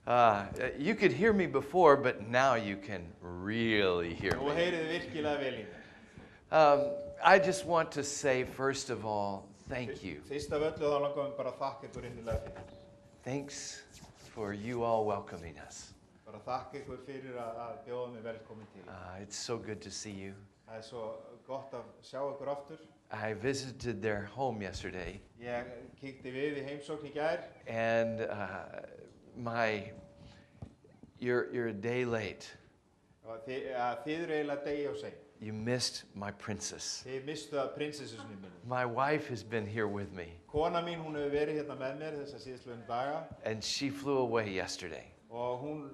You could hear me before, but now you can really hear Nú me. heyrið þið virkilega vel í mér. I just want to say, first of all, thank you. Fyrst af öllu þá langar við bara að þakka ykkur innilega fyrir. Thanks for you all welcoming us. Bara þakka ykkur fyrir að bjóða mig velkomin til. It's so good to see you. Það svo gott að sjá ykkur aftur. I visited their home yesterday, Ég kíkti við í heimsókn í gær. and you're a day late. Og þið eru eiginlega degi á sein. You missed my princess. Þið mistu að prinsessusinni minni. My wife has been here with me, Kona mín, hún hefur verið hérna með mér þessa síðastliðnu daga and she flew away yesterday. og hún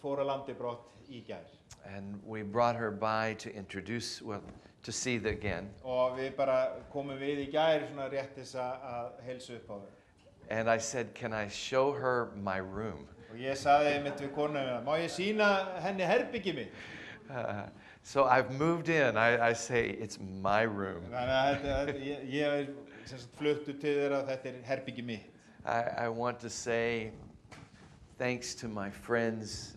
fór að landi brott í gær. And we brought her by to introduce, well, to see the again. Og við bara komum við í gær svona rétt þess að heilsa upp á þau. And I said, can I show her my room? Og ég sagði einmitt við konuna, má ég sýna henni herbergið mitt? So I've moved in. I say, it's my room. Þannig að ég sem sagt fluttu til þeirra að þetta herbergið mitt. I want to say thanks to my friends,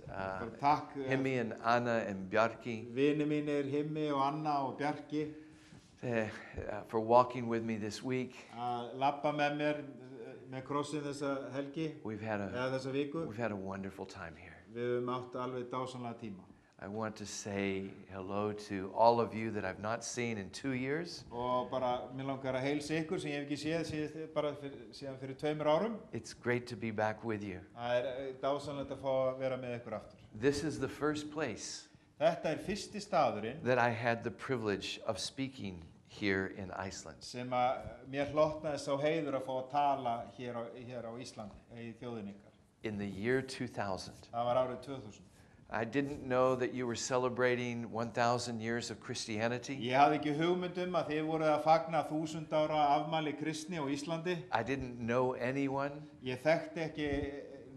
Takk Himmi and Anna and Bjarki, vini mínir Himmi og Anna og Bjarki for walking with me this week. að labba með mér með krossin þessa helgi eða þessa viku. We've had a wonderful time here. Við höfum átt alveg dásamlega tíma. I want to say hello to all of you that I've not seen in 2 years. Og bara mér langar að heilsa ykkur sem ég hef ekki séð bara síðan fyrir 2 árum. It's great to be back with you. Það dásamlegt að fá að vera með ykkur aftur. This is the first place Þetta fyrsti staðurinn that I had the privilege of speaking here in Iceland. sem að mér hlotnaði sá heiður að fá að tala hér á Íslandi, í þjóðinni ykkar. In the year 2000. Það var árið 2000. I didn't know that you were celebrating 1,000 years of Christianity. Ég hafði ekki hugmynd að þið voruð að fagna 1000 ára afmæli kristni á Íslandi. I didn't know anyone, Ég þekkti ekki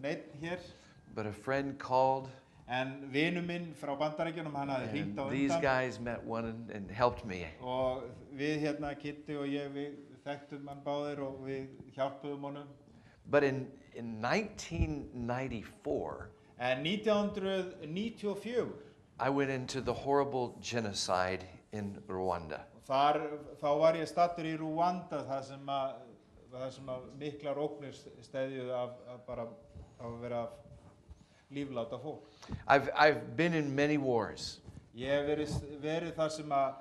neitt hér, but a friend called, en vinur minn frá Bandaríkjunum, hann hafði hringt á and these undan. guys met one and helped me. Og við hérna, Kitty og ég, við þekktum hann báðir og við hjálpuðum honum. But in 1994, En 1994, I went into the horrible genocide in Rwanda. þá var ég staddur í Rwanda, þar sem að miklar ógnir steðjuðu af að vera lífláta fólk. I've been in many wars. Ég hef verið þar sem að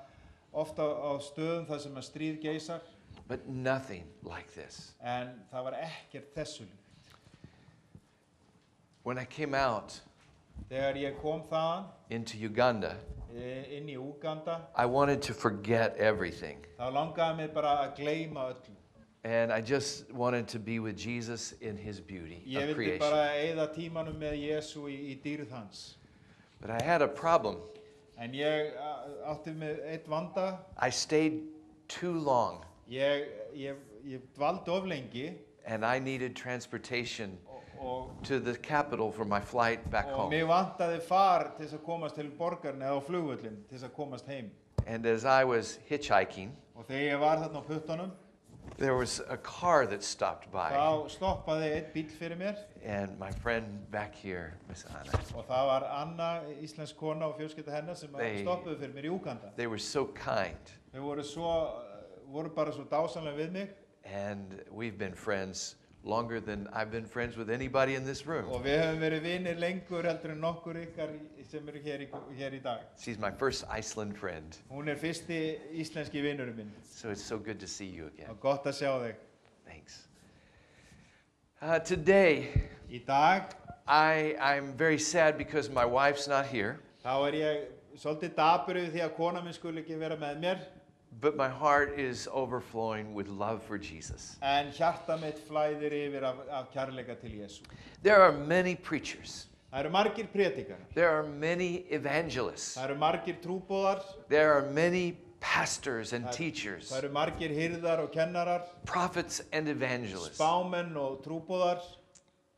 ofta á stöðum þar sem að stríð geisar, But nothing like this. en það var ekkert þessu líkt. When I came out Þegar ég kom þaðan into Uganda, inn í Úganda, I wanted to forget everything. þá langaði mig bara að gleyma öllu. And I just wanted to be with Jesus in his beauty Ég of vildi creation. bara eyða tímanum með Jesú í dýrð hans. But I had a problem. En ég átti með eitt vanda. I stayed too long, Ég dvaldi of lengi and I needed transportation og to the capital for my flight back home. mig vantaði far til þess að komast til borgarna eða á flugvöllin til þess að komast heim. And as I was hitchhiking, Og þegar ég var þarna á puttunum, there was a car that stopped by. þá stoppaði einn bíll fyrir mér And my friend back here, Miss Anna, og það var Anna, íslensk kona og fjölskylda hennar sem stoppuðu fyrir mér í Úganda. they were so kind. Þau voru bara svo dásamlega við mig And we've been friends longer than I've been friends with anybody in this room. og við höfum verið vinir lengur heldur en nokkur ykkar sem eru hér í dag. She's my first Iceland friend. Hún fyrsti íslenski vinurinn minn. So it's so good to see you again. Og gott að sjá þig. Thanks. Today, Í dag I'm very sad because my wife's not here, þá ég svolítið dapur yfir því að kona minn skuli ekki vera með mér, but my heart is overflowing with love for Jesus. en hjarta mitt flæðir yfir af kærleika til Jesú. There are many preachers. Það eru margir prédikar. There are many evangelists. Það eru margir trúboðar. There are many pastors and teachers, Það eru margir hirðar og kennarar, prophets and evangelists. spámenn og trúboðar.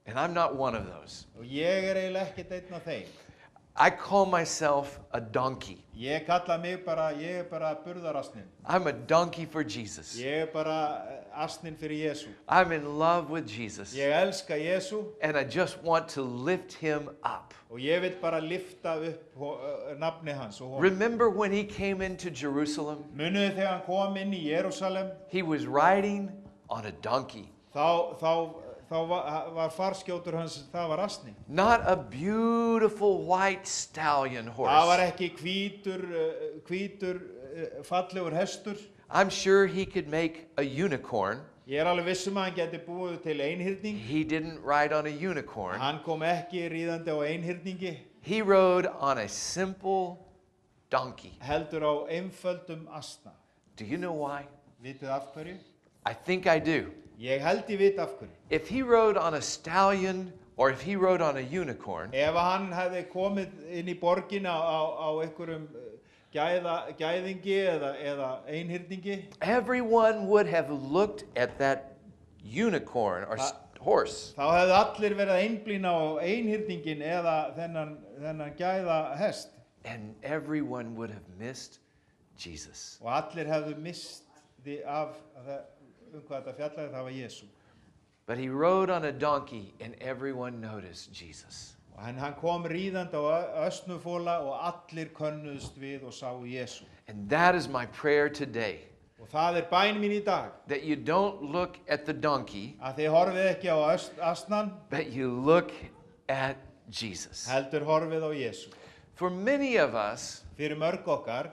And I'm not one of those. Og ég eiginlega ekkert einn af þeim. I call myself a donkey. Ég kalla mig bara, ég bara burðarasnin. I'm a donkey for Jesus. Ég bara asnin fyrir Jesú. I'm in love with Jesus. Ég elska Jesú And I just want to lift him up. og ég vil bara lyfta upp nafni hans og honum. Remember when he came into Jerusalem? Muniði þegar hann kom inn í Jerúsalem, He was riding on a donkey. þá var farskjótur hans, það var asni. Not a beautiful white stallion Það var horse. ekki hvítur fallegur hestur. I'm sure he could make a unicorn. Ég alveg viss að hann geti búið til einhyrning. He didn't ride on a unicorn. Hann kom ekki ríðandi á einhyrningi, He rode on a simple donkey. heldur á einföldum asna. Do you know why? Vitið af hverju? I think I do. Ég held ég vit af hverju. If he rode on a stallion or if he rode on a unicorn, Ef hann hefði komið inn í borgina á einhverjum gæðingi eða einhyrningi, everyone would have looked at that unicorn or horse þá hefði allir verið að einblína á einhyrningin eða þennan gæða hest and everyone would have missed Jesus. og allir hefðu mist af hvað þetta fjallaði, það var Jesú. But he rode on a donkey and everyone noticed Jesus. Og hann kom ríðandi á ösnufóla og allir könnuðust við og sáu Jesú. And that is my prayer today, Og það bæn mín í dag, that you don't look at the donkey, að þið horfið ekki á asnan, but you look at Jesus. heldur horfið á Jesú. For many of us, Fyrir mörg okkar,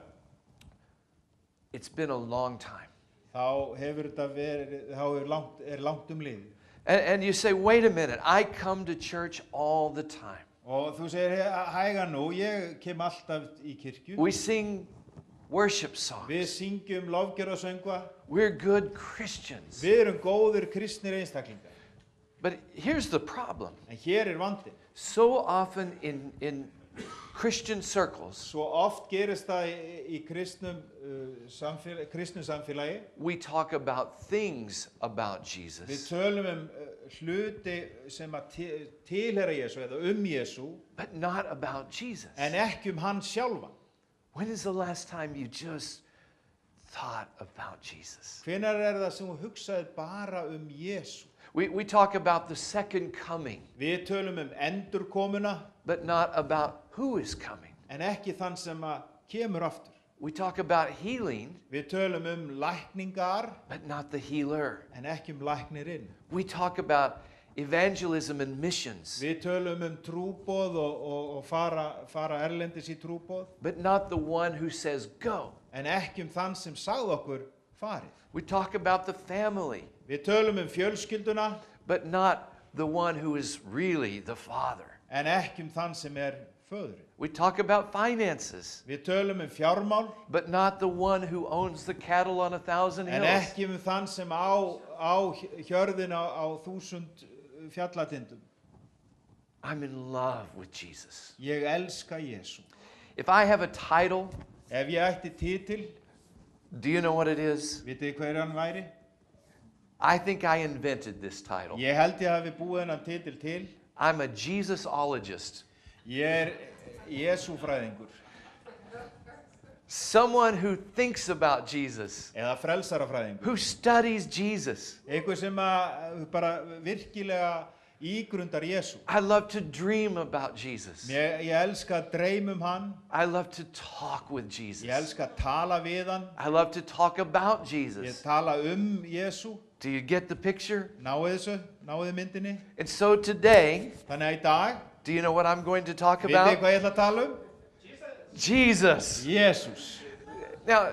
it's been a long time. þá hefur þetta verið, langt liðið. And you say, wait a minute, I come to church all the time. Og þú segir, hæga nú, ég kem alltaf í kirkju. We sing worship Við songs. syngjum lofgjörðarsöngva. We're good Christians. Við erum góðir kristnir einstaklingar. But here's the problem. En hér vandinn. So often in Christian circles, Svo oft gerist það í kristnum samfélagi. we talk about things about Við Jesus, tölum hluti sem að tilheyra Jesú eða Jesú, but not about Jesus. en ekki hann sjálfan. When is the last time you just thought about Jesus? Hvenær það sem þú hugsaðir bara Jesú? We talk about the second coming, Við tölum endurkomuna, but not about who is coming. en ekki þann sem kemur aftur. We talk about healing, Við tölum lækningar, but not the healer. en ekki læknirinn. We talk about evangelism and missions, Við tölum trúboð og fara erlendis í trúboð, but not the one who says go. en ekki þann sem sagði okkur farið. We talk about the family, Við tölum fjölskylduna, but not the one who is really the father. en ekki þann sem föðurinn. We talk about finances, Við tölum fjármál, but not the one who owns the cattle on 1,000 en hills. ekki þann sem á hjörðin á 1000 fjallatindum. I'm in love with Jesus. Ég elska Jesú. If I have a title, Ef ég ætti titil, do you know what it is? vitið hver hann væri? I think I invented this title. Ég held ég hafi búið hennan titil til. I'm a Jesusologist. Ég Jesúfræðingur, Someone who thinks about Jesus, eða frelsarafræðingur. who studies Jesus. Einhver sem bara virkilega ígrundar Jesú. I love to dream about Jesus. Ég elska að dreyma hann, I love to talk with Jesus. ég elska að tala við hann, I love to talk about ég Jesus. tala Jesú. Do you get the picture? Náðu myndinni. And so today, Þannig að í dag, do you know what I'm going to talk vitið about? hvað ég ætla að tala Jesus. Jesús. Now,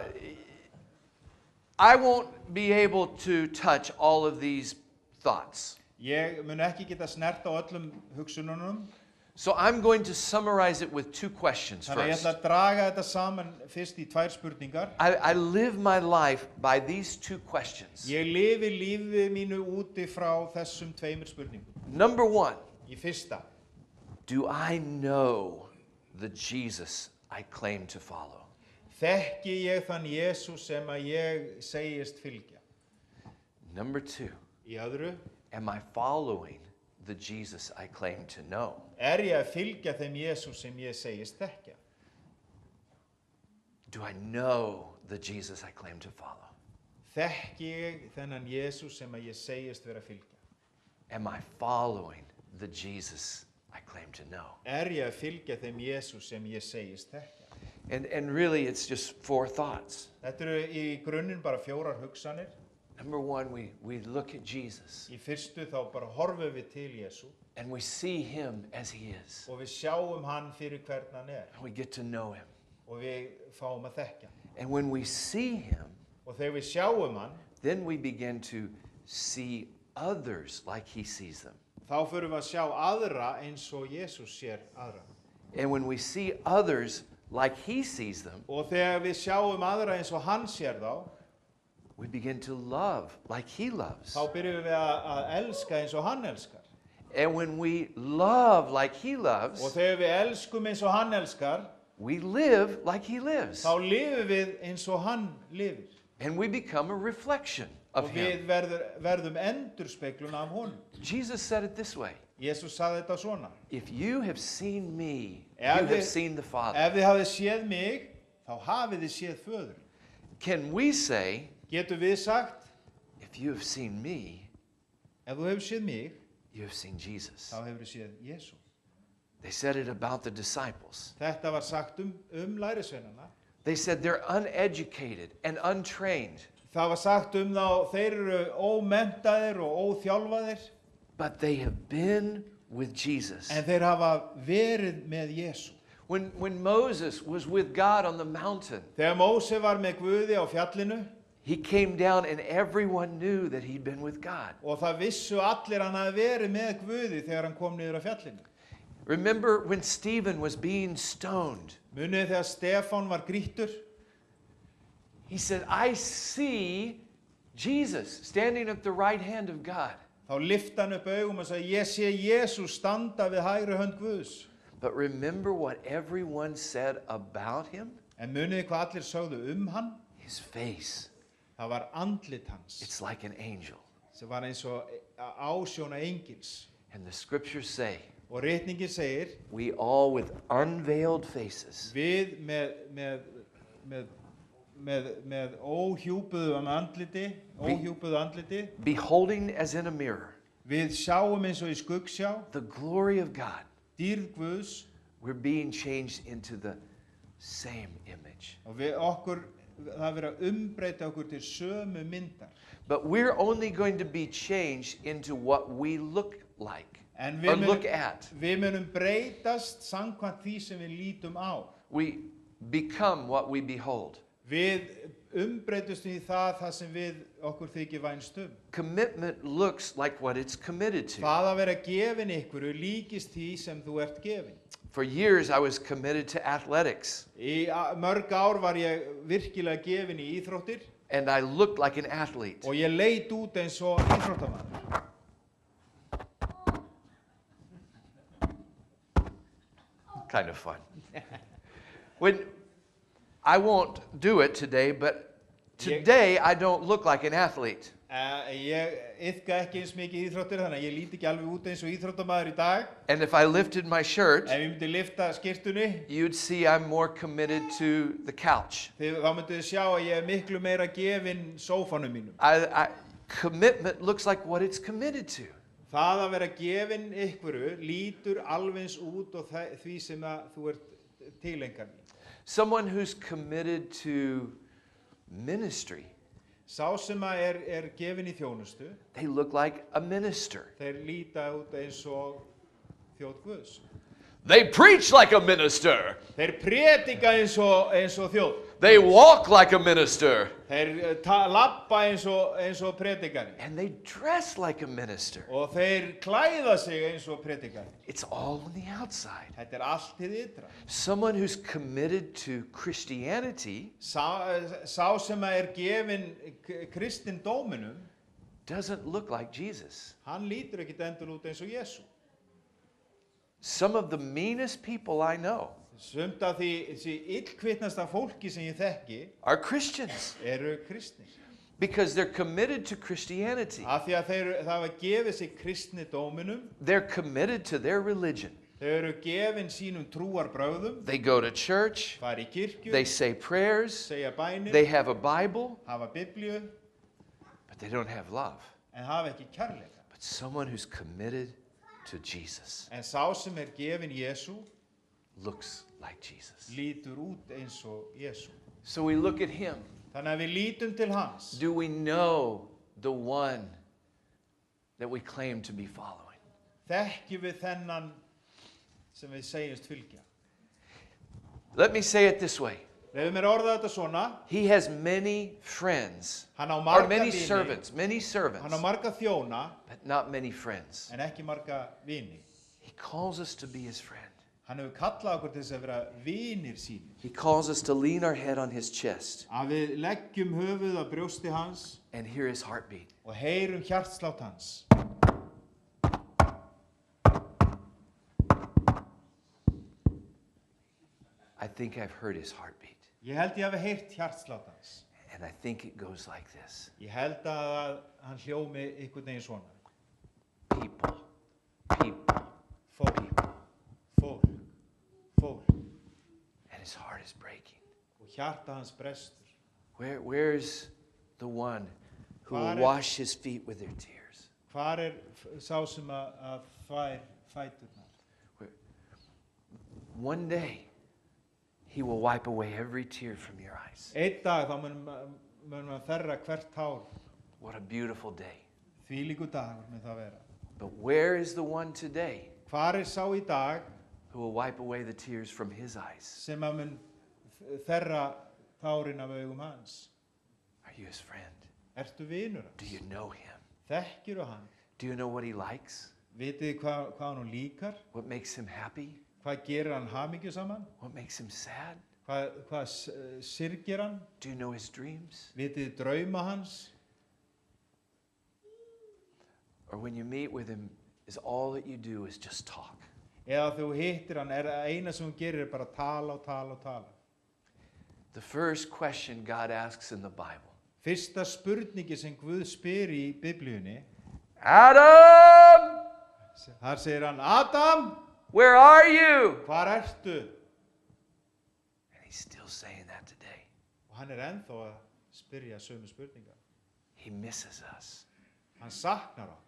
I won't be able to touch all of these thoughts. Ég mun ekki geta snert á öllum hugsununum, So I'm going to summarize it with two questions þannig að ég first. ætla að draga þetta saman fyrst í tvær spurningar. I live my life by these two questions. Ég lifi lífi mínu úti frá þessum tveimur spurningum. Number one, Í fyrsta, do I know the Jesus I claim to follow? þekki ég þann Jesús sem að ég segist fylgja. Number two, Í öðru, am I following the Jesus I claim to know? Ég að fylgja þeim Jesús sem ég segist þekkja? Do I know the Jesus I claim to follow? Þekki ég þennan Jesús sem að ég segist vera að fylgja? Am I following the Jesus I claim to know? Ég að fylgja þeim Jesús sem ég segist þekkja? And really, it's just 4 thoughts. Þetta eru í grunninn bara 4 hugsanir. Number 1, we look at Jesus Í fyrstu þá bara horfum við til Jesú and we see him as he is. og við sjáum hann fyrir hvern hann And we get to know him. og við fáum að þekkja hann. And when we see him, Og þegar við sjáum hann, then we begin to see others like he sees them. þá förum við að sjá aðra eins og Jesús sér aðra. And when we see others like he sees them, Og þegar við sjáum aðra eins og hann sér þá, we begin to love like he loves. þá byrjum við að elska eins og hann elskar. And when we love like he loves, Og þegar við elskum eins og hann elskar, we live like he lives. þá lifum við eins og hann lifir. And we become a reflection of Og him. við verðum endurspeglun af honum. Jesus said it this way. Jesús sagði þetta svona: If you have seen me, you Ef have þið- seen the Father. Ef þið hafið séð mig, þá hafið þið séð föður. Can we say, Getum við sagt, if you have seen me, ef þú hefur séð mig, you have seen Jesus? þá hefur þið séð Jesú. They said it about the disciples. Þetta var sagt lærisveinana. They said they're uneducated and untrained, Það var sagt þá, þeir eru ómenntaðir og óþjálfaðir, but they have been with Jesus. en þeir hafa verið með Jesú. When Moses was with God on the mountain, Þegar Móse var með Guði á fjallinu, he came down and everyone knew that he'd been with God. og það vissu allir hann hafi verið með Guði þegar hann kom niður á fjallinu. Remember when Stephen was being stoned? Munið þegar Stefán var grýttur? He said, I see Jesus standing at the right hand of God. Þá lyfti hann upp augum og sagði, ég sé Jesú standa við hægri hönd Guðs. But remember what everyone said about him? En munið hvað allir sögðu hann? His face. Það var andlit hans, It's like an angel. sem var eins og ásjóna engils. And the scriptures say, Og ritningin segir, we all with unveiled faces við með óhjúpuðu andliti, beholding as in a mirror við sjáum eins og í skuggsjá, the glory of God, dýrð Guðs, we're being changed into the same image. og það verið að umbreyta okkur til sömu myndar. But we're only going to be changed into what we look like En or look at. við munum breytast samkvæmt því sem við lítum á. We become what we behold. Við umbreytustum í það sem við okkur þykir vænst Commitment looks like what it's committed to. Það að vera gefin ykkur líkist því sem þú ert gefin. For years I was committed to athletics Í mörg ár var ég virkilega gefin í íþróttir and I looked like an athlete. og ég leit út eins og íþróttamaður. Kind of fun. When I won't do it today, but today I don't look like an athlete. Ég iðka ekki eins mikið íþróttir, þannig að ég líti ekki alveg út eins og íþróttamaður í dag. And if I lifted my shirt, Ef ég myndi lyfta skyrtunni, you'd see I'm more committed to the couch. þá myndið þið sjá að ég er miklu meira gefin sófanum mínum. Commitment looks like what it's committed to. Það að vera gefin ykkur lítur alveg eins út og því sem þú ert tilengan í. Someone who's committed to ministry, Sá sem er gefin í þjónustu, they look like a minister. þeir líta út eins og þjóð Guðs. They preach like a minister. Þeir predika eins og þjóð. They walk like a minister. Þeir labba eins og predikari. And they dress like a minister. Og þeir klæða sig eins og predikari. It's all on the outside. Þetta allt hið ytra. Someone who's committed to Christianity Sá sem gefin kristindóminum, doesn't look like Jesus. hann lítur ekkit endur út eins og Jesú. Some of the meanest people I know Sumt af því illkvitnasta fólki sem ég þekki are Christians. eru kristnir. Because they're committed to Christianity. Af því að það hafa gefið sig kristni dóminum, They're committed to their religion. þau eru gefin sínum trúarbrögðum, They go to church, fara í kirkju, they say prayers, segja bænir, they have a Bible, hafa biblíu, but they don't have love. en hafa ekki kærleika. But someone who's committed to Jesus En sá sem gefin Jesú looks like Jesus. lítur út eins og Jesú. So we look at him. Þannig að við lítum til hans. Do we know the one that we claim to be following? Þekkjum við þennan sem við segjumst fylgja. Let me say it this way. Leyfðu mér að orða þetta svona. He has many friends, Hann á or marga many vini, servants, hann á marga þjóna, but not many friends. en ekki marga vini. He calls us to be his friend. Hann hefur kallað okkur til þess að vera vinir sínir. He calls us to lean our head on his chest Að við leggjum höfuð á brjósti hans and hear his heartbeat. og heyrum hjartslátt hans. I think I've heard his heartbeat. Ég held ég hafi heyrt hjartslátt hans. And I think it goes like this. Ég held að hann hljómi einhvern veginn svona. People, people, Fólk, people. fólk, fólk. And his heart is breaking. Og hjarta hans brestur. Where's the one who will Hvar wash his feet with their tears? Hvar sá sem að fær fæturnar? One day, he will wipe away every tear from your eyes. Einn dag þá mun maður þerra hvert tár. What a beautiful day. Þvílíkur dagur mun það vera. But where is the one today Hvar sá í dag who will wipe away the tears from his eyes? sem að mun þerra tárin af augum hans? Are you his friend? Ertu vinur hans? Do you know him? Þekkirðu hann? Do you know what he likes? Vitið hvað hann líkar? What makes him happy? Hvað gerir hann hamingjusaman? What makes him sad? Hvað syrgir hann? Do you know his dreams? Vitið drauma hans? Or when you meet with him, is all that you do is just talk? Eða þú hittir hann, eina sem hún gerir bara tala og tala og tala. The first question God asks in the Bible. Fyrsta spurningi sem Guð spyr í Biblíunni, Adam! þar segir hann, Adam, Where are you? hvar ertu? And he's still saying that today. Og hann ennþá að spyrja sömu spurningar. He misses us. Hann saknar okkur.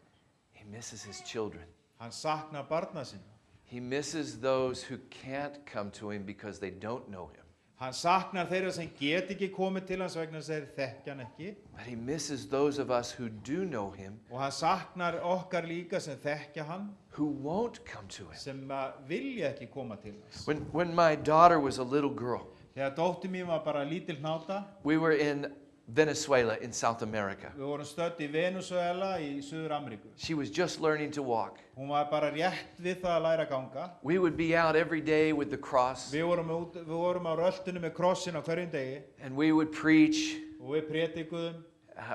He misses his children. Hann saknar barna sinna. He misses those who can't come to him because they don't know him. Hann saknar þeirra sem get ekki komið til hans vegna þess að þeir þekkja hann ekki. But he misses those of us who do know him, Og hann saknar okkar líka sem þekkja hann, who won't come to him. sem vilja ekki koma til hans. When my daughter was a little girl, Þegar dóttir mín var bara lítil hnáta, we were in Venezuela in South America. við vorum stödd í Venezuela í Suður Ameríku. She was just learning to walk. Hún var bara rétt við það að læra að ganga. We would be out every day with the cross, Við vorum á röltinu með krossin á hverjum degi and we would preach. og við prédikuðum.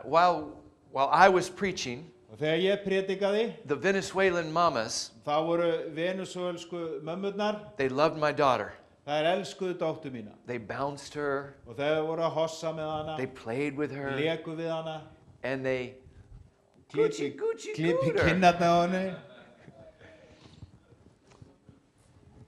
While I was preaching, Og þegar ég prédikaði, the Venezuelan mamas, þá voru venezuelsku mömmurnar, they loved my daughter. þær elskuðu dóttur mína. They bounced her, Og þeir voru að hossa með hana, they played with her, leku við hana, and they klippi coochie her. kinnarna á henni.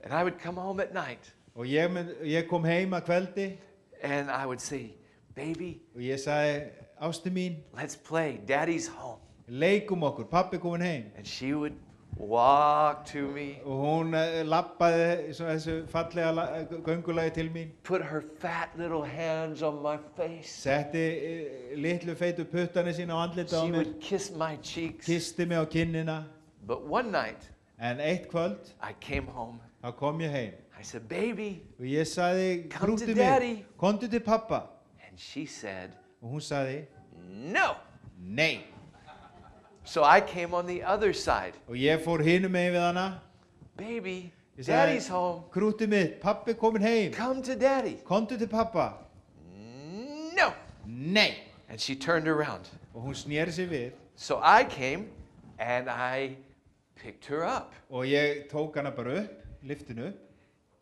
And I would come home at night, Og ég kom heim að kveldi and I would say, baby, og ég sagði, ástu mín, let's play, daddy's home. leikum okkur, pappi komin heim. And she would walk to me, Og hún labbaði þessu fallega göngulagi til mín, put her fat little hands on my face. setti litlu feitu puttana sína á andlita á She mér, would kiss my cheeks. kisti mig á kinnina. But one night, En eitt kvöld, I came home. þá kom ég heim. I said, baby, Og ég sagði, Come to krúti daddy. mig, komdu til pappa. and she said, Og hún sagði, no. nei. So I came on the other side. Og ég fór hinum megin við hana. Baby, Ég daddy's sagði, home. krúti mitt, pappi komin heim. Come to daddy. Komdu til pappa. No. Nei. And she turned around. Og hún sneri sig við. So I came and I picked her up. Og ég tók hana bara upp, lyfti henni upp.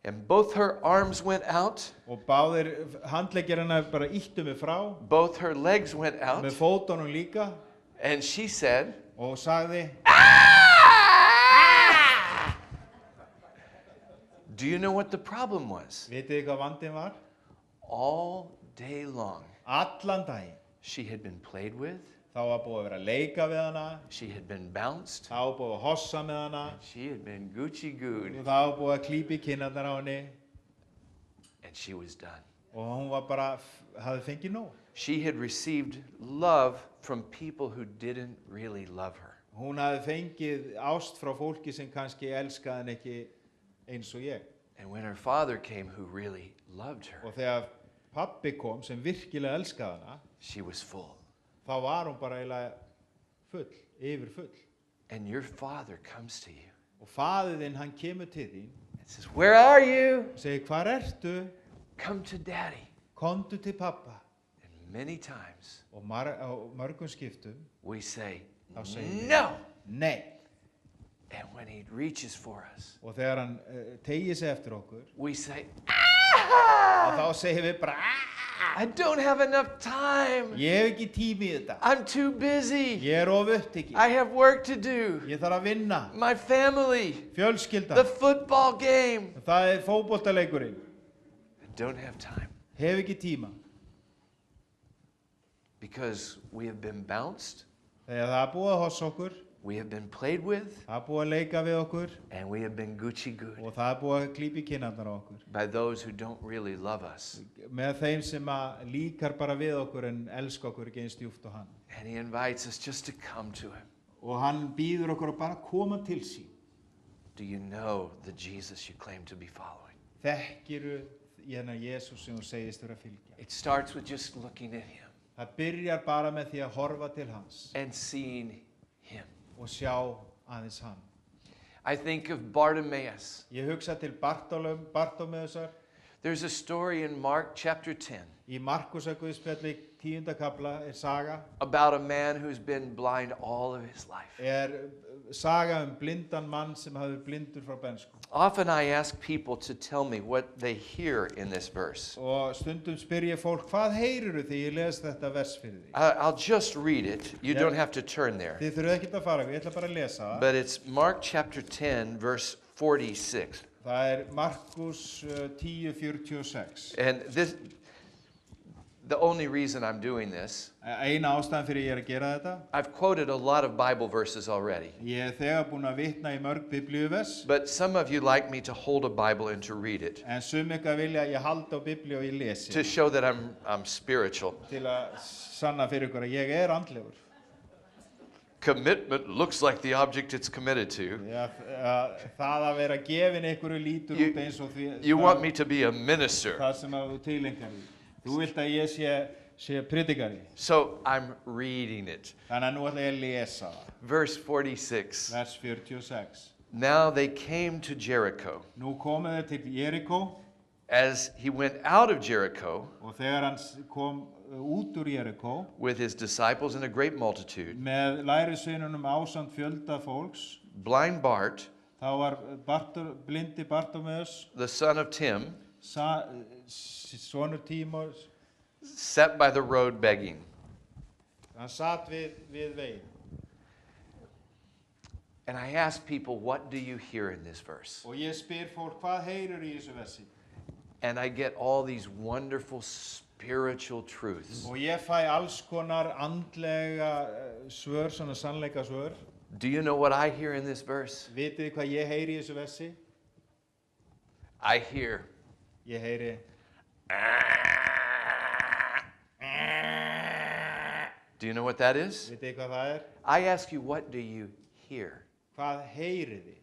And both her arms went out, og báðir handleggjarna bara ýttu mig frá, both her legs went out, með fótunum líka, and she said, og sagði, do you know what the problem was? vitið þið hvað vandinn var? All day long, Allan daginn. she had been played with, Það var búið að vera að leika við hana, she had been bounced, það var búið að hossa með hana, she had been Gucci-gooed, og það var búið að klípa í kinnarnar á henni, and she was done. og hún var bara, hafði fengið nóg. She had received love from people who didn't really love her. Hún hafði fengið ást frá fólki sem kannski elskaði hann ekki eins og ég. And when her father came who really loved her, Og þegar pabbi kom sem virkilega elskaði hana, she was full. þá var hún bara eiginlega full, yfir full. And your father comes to you Og faðir þinn, hann kemur til þín and says, where are you? og segir, hvar ertu? Come to daddy. Komdu til pappa. And many times Og á mörgum skiptum, we say, þá segir við, no. nei. And when he reaches for us, Og þegar hann tegir sig eftir okkur, we say, og þá segir við bara, I don't have enough time. ég hef ekki tími í þetta. I'm too busy. Ég of upptekinn. I have work to do. Ég þarf að vinna. My family, Fjölskyldan. the football game. Það fótboltaleikurinn. I don't have time Hef ekki tíma. because we have been bounced, Þegar það er búið að hossa okkur, we have been played with, það er búið að leika við okkur and we have been Gucci-gooed og það er búið að klípa í kinnarnar á okkur. by those who don't really love us. Með þeim sem að líkar bara við okkur en elska okkur ekki eins djúpt og hann. And he invites us just to come to him. Og hann býður okkur að bara koma til sín. Do you know the Jesus you claim to be following? Þekkiru hérna Jesús sem þú segist vera að fylgja. It starts with just looking at him Það byrjar bara með því að horfa til hans and seeing him. og sjá aðeins hann. I think of Bartimaeus. Ég hugsa til Bartómeusar There's a story in Mark chapter 10 í Markusarguðspjalli 10. kapla saga. about a man who's been blind all of his life. Saga blindan mann sem hafði blindur frá bernsku. Often I ask people to tell me what they hear in this verse. Og stundum spyr ég fólk, hvað heyrirðu þegar ég les þetta vers fyrir því? I'll just read it. You don't have to turn there. Þið þurfið ekkert að fara, ég ætla bara að lesa það. But it's Mark chapter 10, verse 46. Það Markus 10:46. And the only reason I'm doing this, Eina ástæðan fyrir ég að gera þetta. I've quoted a lot of Bible verses already. Ég þegar búin að vitna í mörg biblíuvers. But some of you like me to hold a Bible and to read it, En ykkar vilja að ég halda á biblíu og ég lesi. to show that I'm spiritual. Til að sanna fyrir ykkur að ég andlegur. Commitment looks like the object it's committed to. Það að vera gefin ykkur lítur út eins og því. You want me to be a minister. Það sem að þú tilengar í. Þú vilt að ég sé predikari. So I'm reading it. Þannig að nú ætla ég að lesa það. Verse 46. Vers 46. Now they came to Jericho. Nú komu þeir til Jerikó. As he went out of Jericho Og þegar hann kom út úr Jerikó. with his disciples and a great multitude, Með lærisveinunum ásamt fjölda fólks. blind Bart, Þá var blindi Bartómeus. the son of Tim, Sonur Tímos. sat by the road begging. Hann satt við veginn. And I ask people, what do you hear in this verse? Og ég spyr fólk, hvað heyrir í þessu versi? And I get all these wonderful spiritual truths. Og ég fæ alls konar andlega svör, svona sannleika svör. Do you know what I hear in this verse? Vitið þið hvað ég heyri í þessu versi? I hear, Ég heyri. do you know what that is? Vitið þið hvað það I ask you, what do you hear? Hvað heyrið þið?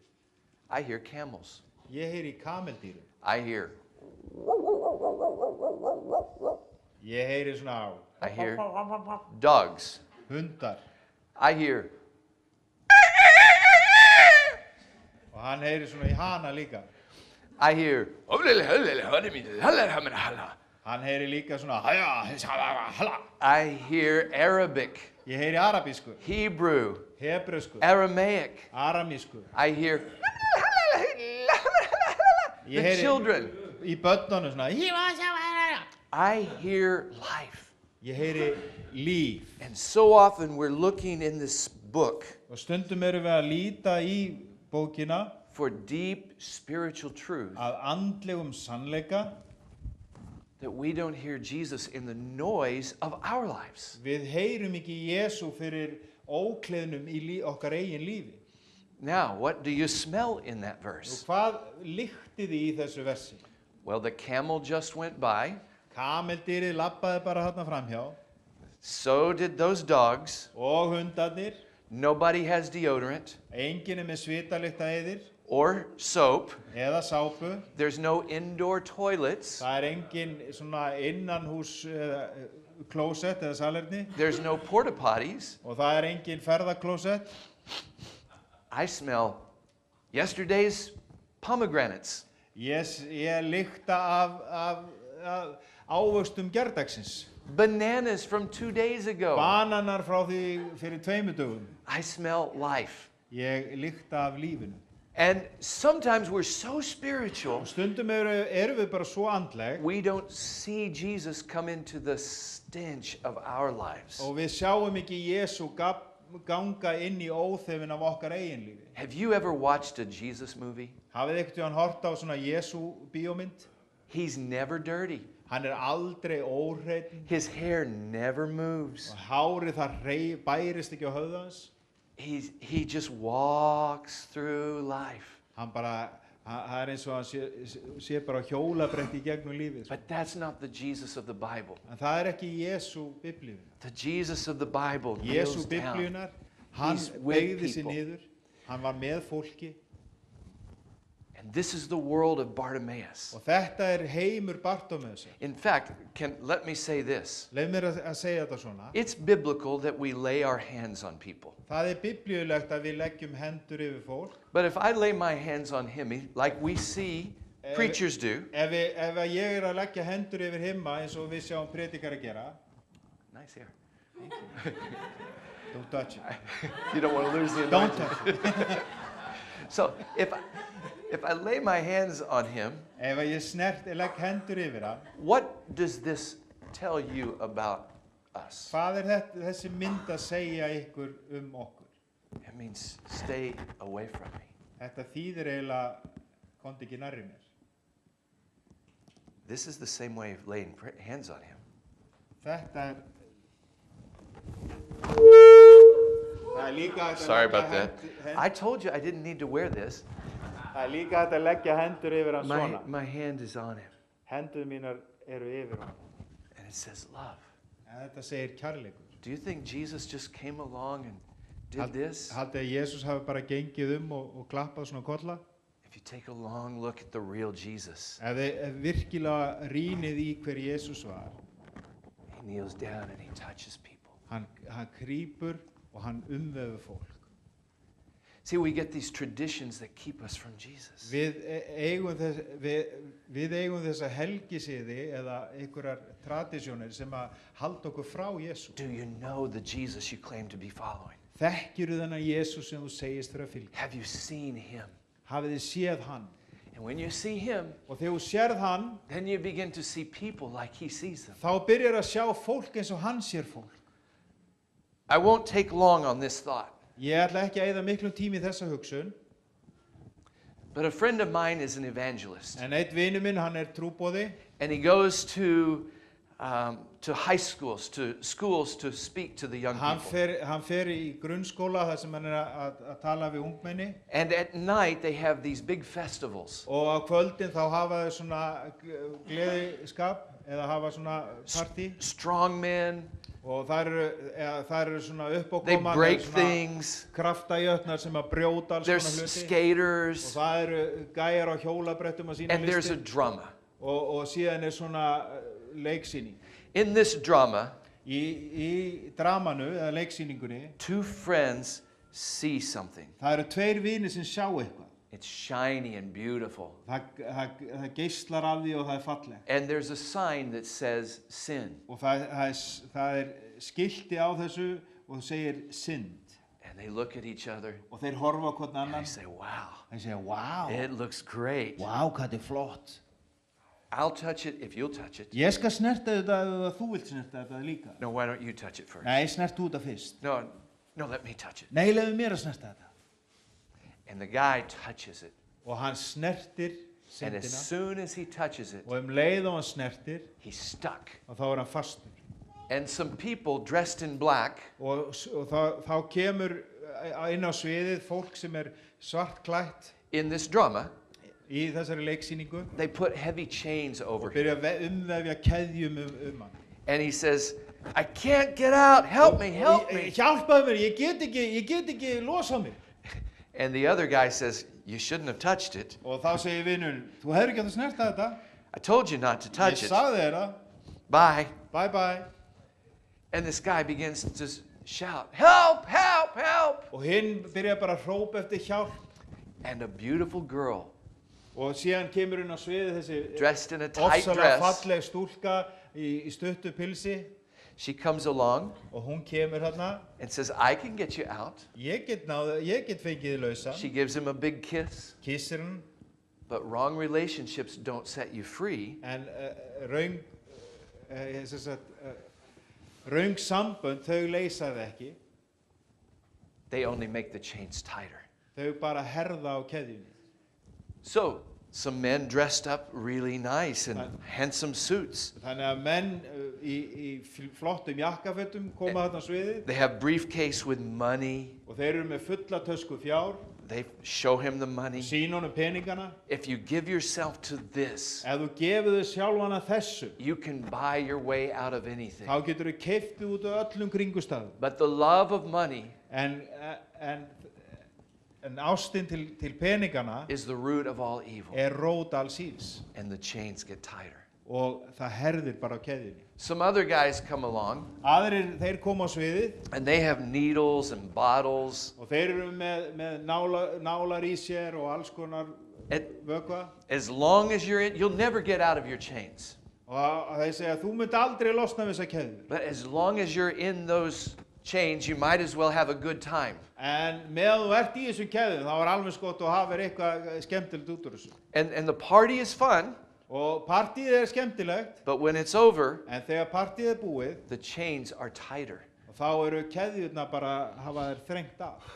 I hear camels. Ég heyri kameldýrum. I hear, Ég heyri svona I hear dogs. hundar. I hear, Og hann heyri svona í hana líka. I hear, Hann heyri líka svona I hear Arabic, Ég heyri arabísku, Hebrew, hebresku, Aramaic. aramísku. I hear, Ég the heyri children. í börnunum svona, I hear life. ég heyri líf. And so often we're looking in this book Og stundum erum við að líta í bókina for deep spiritual truth að andlegum sannleika. that we don't hear Jesus in the noise of our lives. Við heyrum ekki Jesú fyrir ókleðnum í okkar eigin lífi. Now, what do you smell in that Og verse? hvað lykti því í þessu versi? Well, the camel just went by. Kameldýrið labbaði bara þarna framhjá So did those dogs. og hundarnir. Nobody has deodorant Enginn er með svitalyktaeyðir or soap. eða sápu. There's no indoor toilets. Það enginn svona innanhús klósett eða salerni There's no porta potties. og það enginn ferðaklósett. I smell yesterday's pomegranates. Ég lykta af ávöxtum gerdagsins. Bananas from 2 days ago. Bananar frá því fyrir 2 dögum. I smell life. Ég lykta af lífinu. And sometimes we're so spiritual, Og stundum erum við bara svo andleg we don't see Jesus come into the stench of our lives. og við sjáum ekki Jesú ganga inn í óþefin af okkar eigin lífi. Have you ever watched a Jesus movie? Hafið einhvern tímann hort á svona Jesú bíómynd? He's never dirty. Hann aldrei óhreinn His hair never moves. og hárið það bærist ekki á höfðu hans. He just walks through life. Hann bara, það eins og hann sé bara hjólabretti í gegnum lífið. But that's not the Jesus of the Bible. En það ekki Jesú Biblíu. The Jesus of the Bible Jesú kneels down. Biblíunar, hann He's with beygði sig people. niður, hann var með fólki And this is the world of Bartimaeus. og þetta heimur Bartómeusar. In fact, let me say this. Leif mér að segja þetta svona. It's biblical that we lay our hands on people. Það biblíulegt að við leggjum hendur yfir fólk. But if I lay my hands on him, like we see preachers do. Ef ég að leggja hendur yfir himma eins og við sjáum predikar að gera. Nice hair. Don't touch it. You don't want to lose the Don't anointing. touch it. So if I lay my hands on him, Ef ég legg hendur yfir hann, what does this tell you about us? hvað þessi mynd að segja ykkur okkur? It means stay away from me. Þetta þýðir eiginlega komdu ekki nærri mér. This is the same way of laying hands on him. Þetta það líka hægt að Sorry leggja about that. I told you I didn't need to wear this. Það líka hægt að leggja hendur yfir hann svona. My hand is on him. Hendur mínar eru yfir hann. And it says love. En þetta segir kærleikur. Do you think Jesus just came along and did this? Haldið að Jesús hafi bara gengið og klappað svona kolla? If you take a long look at the real Jesus, Ef virkilega rýnið í hver Jesús var, he kneels down and he touches people. hann krýpur og hann umvefur fólk. See, we get these traditions that keep us from Jesus. Við eigum þessa helgisiði eða einhverjar tradisjónir sem að halda okkur frá Jesú. Do you know the Jesus you claim to be following? Þekkirðu þennan Jesús sem þú segist þér að fylgja? Have you seen him? Hafið þið séð hann? And when you see him, Og þegar þú sérð hann, then you begin to see people like he sees them. þá byrjar að sjá fólk eins og hann sér fólk. I won't take long on this thought, Ég ætla ekki að eyða miklum tíma í þessa hugsun, but a friend of mine is an evangelist, en einn vinur minn, hann trúboði, and he goes to high schools, to schools to speak to the young hann people. fer í grunnskóla þar sem hann að tala við ungmenni, And at night they have these big festivals. og á kvöldin þá hafa þau svona gleðiskap eða hafa svona partí, Strong men, og það eru svona they uppákoman break svona things. kraftajötnar sem að brjóta alls There's konar hluti, og skaters, það eru gæjar á hjólabrettum að sína and there's a listir, drama. og síðan svona leiksýning. In this drama, Í dramanu eða leiksýningunni, two friends see something. það eru tveir vinir sem sjá eitthvað. It's shiny and beautiful. Það geislar af því og það fallegt. And there's a sign that says sin. Og það skilti á þessu og það segir synd. And they look at each other og þeir horfa á hvern and annan. they say, wow, Þeir segja, wow, it looks great. wow, hvað þetta er flott. I'll touch it if you'll touch it. Ég skal snerta þetta ef þú vilt snerta þetta líka. No, why don't you touch it first? Nei, snert þú þetta fyrst. No, let me touch it. Nei, lefðu mér að snerta þetta. And the guy touches it. Og hann snertir And as syndina. soon as he touches it, Og leið og hann snertir, he's stuck. og þá hann fastur. And some people dressed in black Og þá kemur inn á sviðið fólk sem svart klætt in this drama, í þessari leiksýningu they put heavy chains over og him. byrja að umvefja keðjum hann. And he says, I can't get out. Help me, help me. Hjálpaðu mér, ég get ekki losað mig. And the other guy says, you shouldn't have touched it. Og þá segir vinnurinn, þú hefur ekki átt að snerta þetta. I told you not to Ég touch it. sagði þér það. Bye. Bye bye. And this guy begins to shout, help, help, help. Og hinn byrja bara að hrópa eftir hjálp. And a beautiful girl Og síðan kemur inn á sviðið þessi dressed in a tight ofsalega dress. falleg stúlka í stuttu pilsi. She comes along Og hún kemur hérna. and says, I can get you out. Ég get fengið þið lausa. She gives him a big kiss. Kissir hann. But wrong relationships don't set you free. En röng sambönd, þau leysa það ekki. They only make the chains tighter. Þau bara herða á keðjunni. So, some men dressed up really nice in handsome suits. Þannig að menn í flottum jakkafötum koma þarna á sviðið. They have briefcase with money. Og þeir eru með fulla tösku fjár. They show him the money. Sýna honum peningana. If you give yourself to this, Ef þú gefur þau sjálfana þessu, you can buy your way out of anything. þá getur þau keypt út af öllum kringustæðum. But the love of money En ástin til peningana is the root of all evil. rót alls ills. And the chains get tighter. Og það herðir bara á keðjunni. Some other guys come along Aðrir, þeir koma á sviðið and they have needles and bottles. og þeir eru með nálar í sér og alls konar vökva. As long as you're in, you'll never get out of your chains. Og þeir segja, þú munt aldrei losna við þessa keðjur. But as long as you're in those chains, you might as well have a good time. En meðan þú ert í þessum keðjum, þá alveg skott og hafa eitthvað skemmtilegt út úr þessu. And the party is fun, Og partíið skemmtilegt, but when it's over, en þegar partíið búið, the chains are tighter. og þá eru keðjurnar bara hafa þær þrengt af.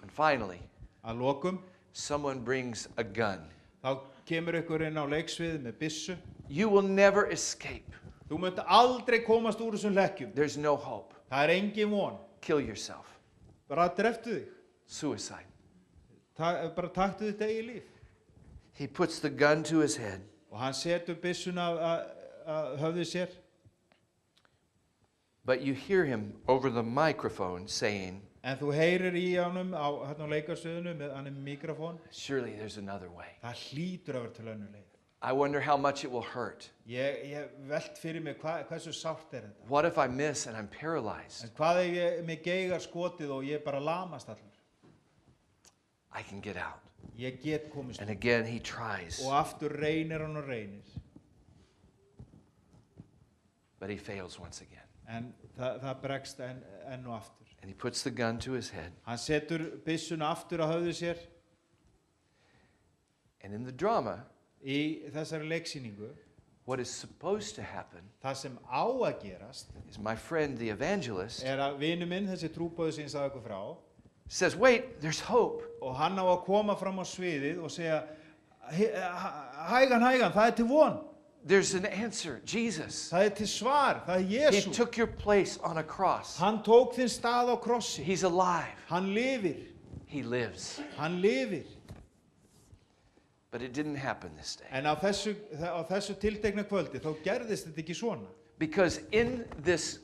And finally, Að lokum, someone brings a gun. þá kemur ykkur inn á leiksviðið með byssu. You will never escape. Þú munt aldrei komast úr þessum lekkjum. There's no hope. Það engin von. Kill yourself. Bara dreftu þig. Suicide. Bara taktu þitt eigið líf. He puts the gun to his head. Og hann setur byssuna að höfði sér. But you hear him over the microphone saying, En þú heyrir í honum á leikarsviðinu, hann með mikrofón. surely there's another way. Það hlýtur að vera til önnur leið. I wonder how much it will hurt. Ég velt fyrir mig hversu sárt þetta. What if I miss and I'm paralyzed? En hvað ef ég mig geigar skotið og ég bara lamast allur? I can get out. Ég get komist And út. again he tries, Og aftur reynir hann og reynir. but he fails once again. En það bregst enn og aftur. And he puts the gun to his head. Hann setur byssuna aftur á höfði sér. And in the drama, Í þessari leiksýningu, what is supposed to happen það sem á að gerast, is my friend, the evangelist, að vinur minn, þessi trúboði sem ég sagði ykkur frá, says, wait, there's hope. og hann á að koma fram á sviðið og segja, hægan, það til von. There's an answer, Jesus. Það til svar, það He Jesús. took your place on a cross. Hann tók þinn stað á krossi. He's alive. Hann lifir. He lives. Hann lifir. But it didn't happen this day. En á þessu tiltekna kvöldi, þá gerðist þetta ekki svona. Because in this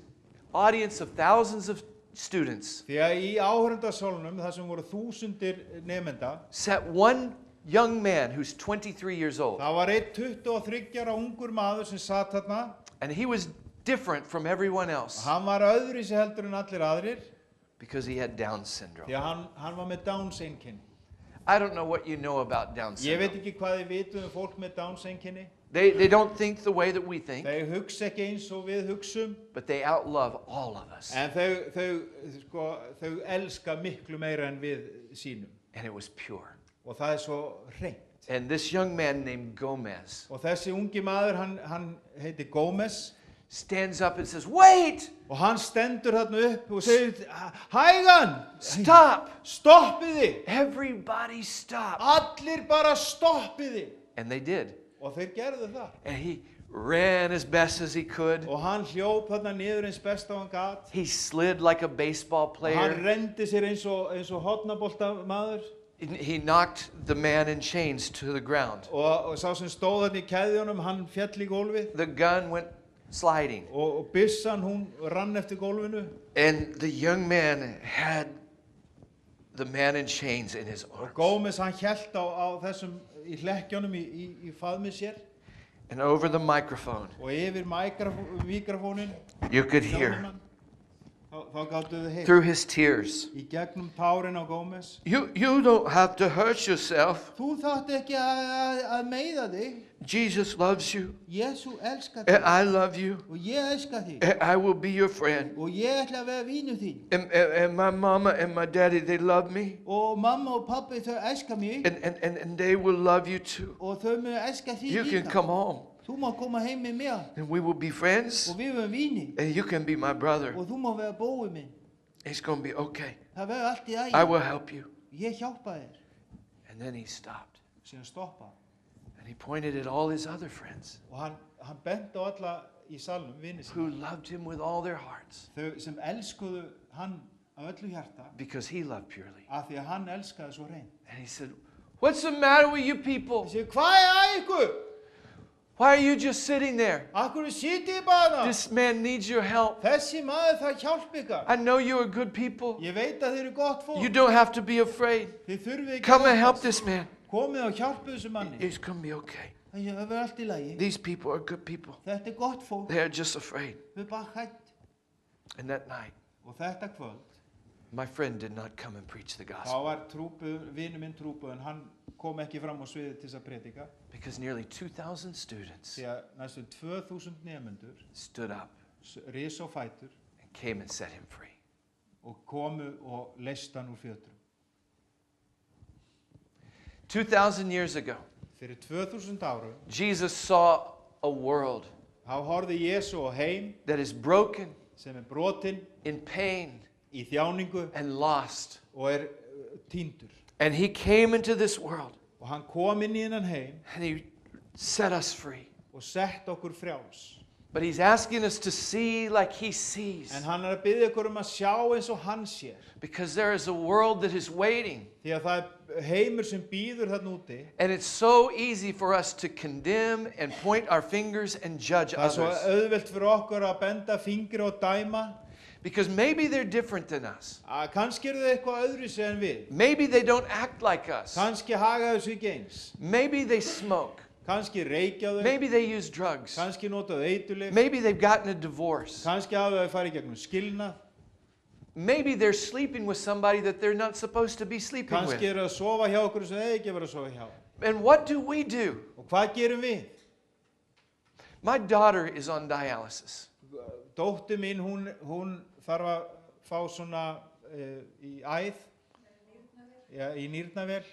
audience of thousands of students Því að í áhörundarsálunum, þar sem voru þúsundir nemenda, sat one young man who's 23 years old. það var einn 23 ára ungur maður sem satt þarna. And he was different from everyone else Hann var öðruvísi heldur en allir aðrir, because he had Down syndrome. því að hann var með Downs-einkenni. I don't know what you know about Down Ég veit syndrome, ekki hvað þið vitum fólk með Downs-einkenni, They don't think the way that we think, Þau hugsa ekki eins og við hugsum, but they outlove all of us. en þau elska miklu meira en við sínum. And it was pure. Og það svo hreint. And this young man named Gomez Og þessi ungi maður, hann heitir Gómez, stands up and says, "Wait! og hann stendur þarna upp og segir, hægan, Stop! stoppið þið, Everybody stop!" allir bara stoppið þið. And they did. Og þeir gerðu það. And he ran as best as he could. Og hann hljóp þarna niður eins best og hann gat. He slid like a baseball Og hann player. rendi sér eins og hotnabolta maður. He knocked the man in chains to the ground. Og sá sem stóð þarna í keðjunum, hann féll í gólfið. The gun went sliding. Og byssan, hún rann eftir gólfinu. And the young man had the man in chains in his Og arms. Gómez, hann hélt á þessum í hlekkjunum í faðmi sér. And over the microphone, Og yfir mikrofónin, you could hear þá gáttu þau heyrt. through his tears, Í gegnum tárin á Gómez. You don't have to hurt yourself. Þú þátt ekki að meiða þig. Jesus loves you. Jesú elskar And þig. I love you. Og ég elska þig. And I will be your friend. Og ég ætla að vera vinur þín. And my mama and my daddy, they love me. Og mamma og pabbi, þau elska mig. And they will love you too. Og þau munu elska þig You can líka. come home. Þú má koma heim með mér. And we will be friends. Og við verðum vinir. And you can be my brother. Og þú má vera bói minn. It's going to be okay. Það verður allt í I lagi. will help you. Ég hjálpa þér. And then he stopped. Síðan stoppa. And he pointed at all his other friends Og hann benti á alla í salnum, vinir sína. who loved him with all their hearts Þau sem elskuðu hann af öllu hjarta. because he loved purely. Af því að hann elskaði svo hreint. And he said, "What's the matter with you people? Ég segi, hvað að ykkur? Why are you just sitting there? Akkur sitið bara. This man needs your help. Þessi maður það hjálp ykkar. I know you are good people. Ég veit að þið eru gott fólk. You don't have to be afraid. Þið þurfið ekki Come að and help óttast. this man. Komið og hjálpið þessu manni. It's going to be okay. Það verður allt í lagi. These people are good people. Þetta gott fólk. They are just afraid." Við bara hætt. And that night, Og þetta kvöld, my friend did not come and preach the þá gospel var vinur minn trúpuð, en hann kom ekki fram á sviðið til þess að predika. because nearly 2,000 students Því að næstum 2000 nemendur stood up risu á fætur and came and set him free. og komu og leystu hann úr fjötrum. 2,000 years ago, Fyrir 2000 árum, Jesus saw a world þá horfði Jesú á heim that is broken, sem brotinn, in pain, í þjáningu and lost. og týndur. And he came into this world Og hann kom inn í þennan heim and he set us free. og sett okkur frjáls. But he's asking us to see like he sees, En hann að biðja okkur að sjá eins og hann sér. because there is a world that is waiting. Því að það heimur sem býður þarna úti. And it's so easy for us to condemn and point our fingers and judge Það svo others. auðvelt fyrir okkur að benda fingri og dæma. Because maybe they're different than us. Kannski eru þau eitthvað öðruvísi en við. Maybe they don't act like us. Kannski haga þessu ekki eins. Maybe they smoke. Kannski reykja þau. Maybe they use drugs. Kannski nota þau eiturlyf. Maybe they've gotten a divorce. Kannski hafa þau farið gegnum skilnað. Maybe they're sleeping with somebody that they're not supposed to be sleeping Kannski with. eru að sofa hjá okkur sem þau ekki verið að sofa hjá. And what do we do? Og hvað gerum við? My daughter is on dialysis. Dóttir mín, hún þarf að fá svona í æð, í nýrnavél.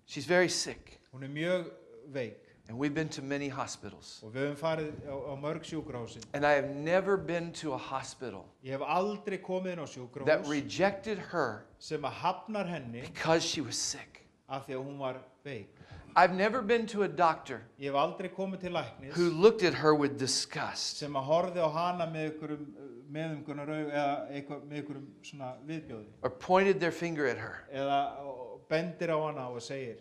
She's very sick. Hún mjög veik. And we've been to many hospitals. Og við höfum farið á mörg sjúkrahúsin. And I have never been to a hospital Ég hef aldrei komið inn á that sjúkrahús rejected her sem að hafnar henni because she was sick. af því að hún var veik. I've never been to a doctor Ég hef aldrei komið til læknis who looked at her with disgust sem að horfði á hana með einhverjum eða með einhverjum svona viðbjóði. or pointed their finger at her. Eða bendir á hana og segir,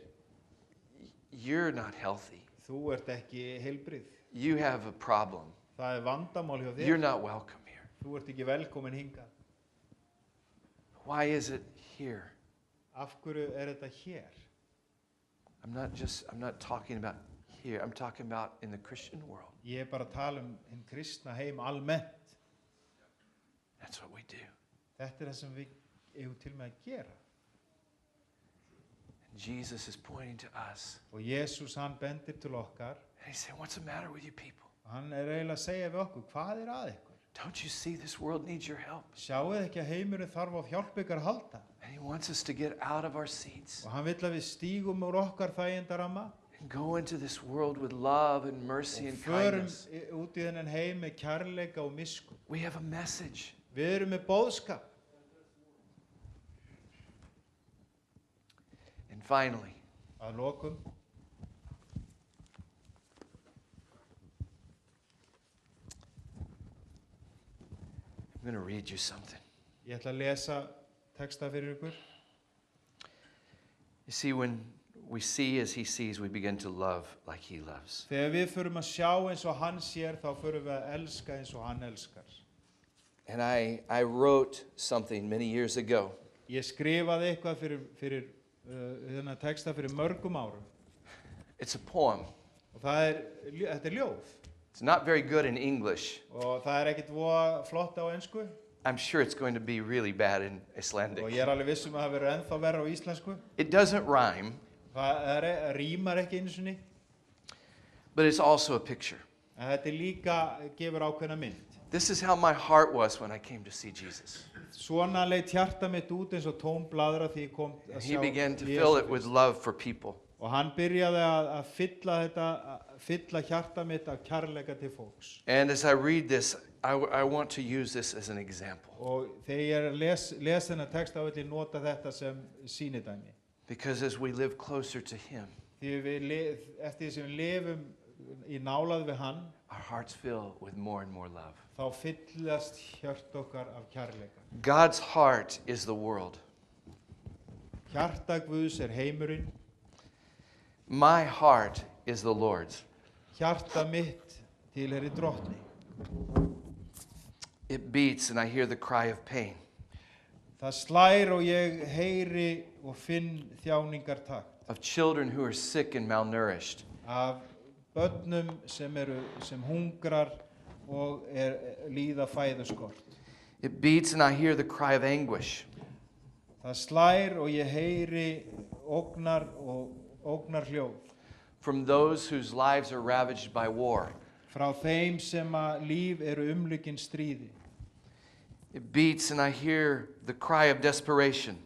You're not healthy. þú ert ekki heilbrigð. You have a problem. Það vandamál hjá You're þér. not welcome here. Þú ert ekki velkomin hingað. Why is it here? Af hverju þetta hér? I'm not talking about here. I'm talking about in the Christian world. Ég bara tala hinn kristna heim almennt. That's what we do. Þetta það sem við eigum til með að gera. Jesus is pointing to us. Og Jésús hann bendir til okkar. And he's saying, what's the matter with you people? Hann eiginlega að segja við okkur, hvað að ykkur? Don't you see this world needs your help? Sjáuð ekki að heimurinn þarf á hjálp ykkar að halda? And he wants us to get out of our seats Og hann vill að við stígum úr okkar þægindaramma and go into this world with love and mercy og and förum kindness. út í þennan heim með kærleika og miskunn. We have a message. Við erum með boðskap. And finally, Að lokum, I'm going to read you something. ég ætla að lesa texta fyrir ykkur. You see, when we see as he sees, we begin to love like he loves. Þegar við förum að sjá eins og hann sér, þá förum við að elska eins og hann elskar. And I wrote something many years ago. Ég skrifaði eitthvað fyrir þennan texta fyrir mörgum árum. It's a poem. Og þetta er ljóð. It's not very good in English. Og það er ekkert voða flott á ensku. I'm sure it's going to be really bad in Icelandic. Og ég er alveg viss að það verður ennþá verra á íslensku. It doesn't rhyme, Það rímar ekki einu sinni. but it's also a picture. En þetta er líka gefur ákveðna mynd. This is how my heart was when I came to see Jesus. Svona leit hjarta mitt út eins og tóm bladra því ég kom að He sjá began to Jesú fill it fyrst. with love for people. Og hann byrjaði að fylla hjarta mitt af kærleika til fólks. And as I read this, I want to use this as an example. Og þegar ég les þennan text þá vil ég nota þetta sem sýnidæmi. Because as we live closer to him, Því eftir því sem við lifum í nálægð við hann, our hearts fill with more and more love. þá fyllast hjört okkar af kærleika. God's heart is the world. Hjarta Guðs er heimurinn, My heart is the Lord's. hjarta mitt tilheyrir Drottni. It beats and I hear the cry of pain. Það slær og ég heyri og finn þjáningartakt Of children who are sick and malnourished. af börnum sem hungrar og líða fæðuskort. It beats and I hear the cry of anguish. Það slær og ég heyri ógnar hljóð From those whose lives are ravaged by war. frá þeim sem að líf eru umlukin stríði. It beats and I hear the cry of desperation.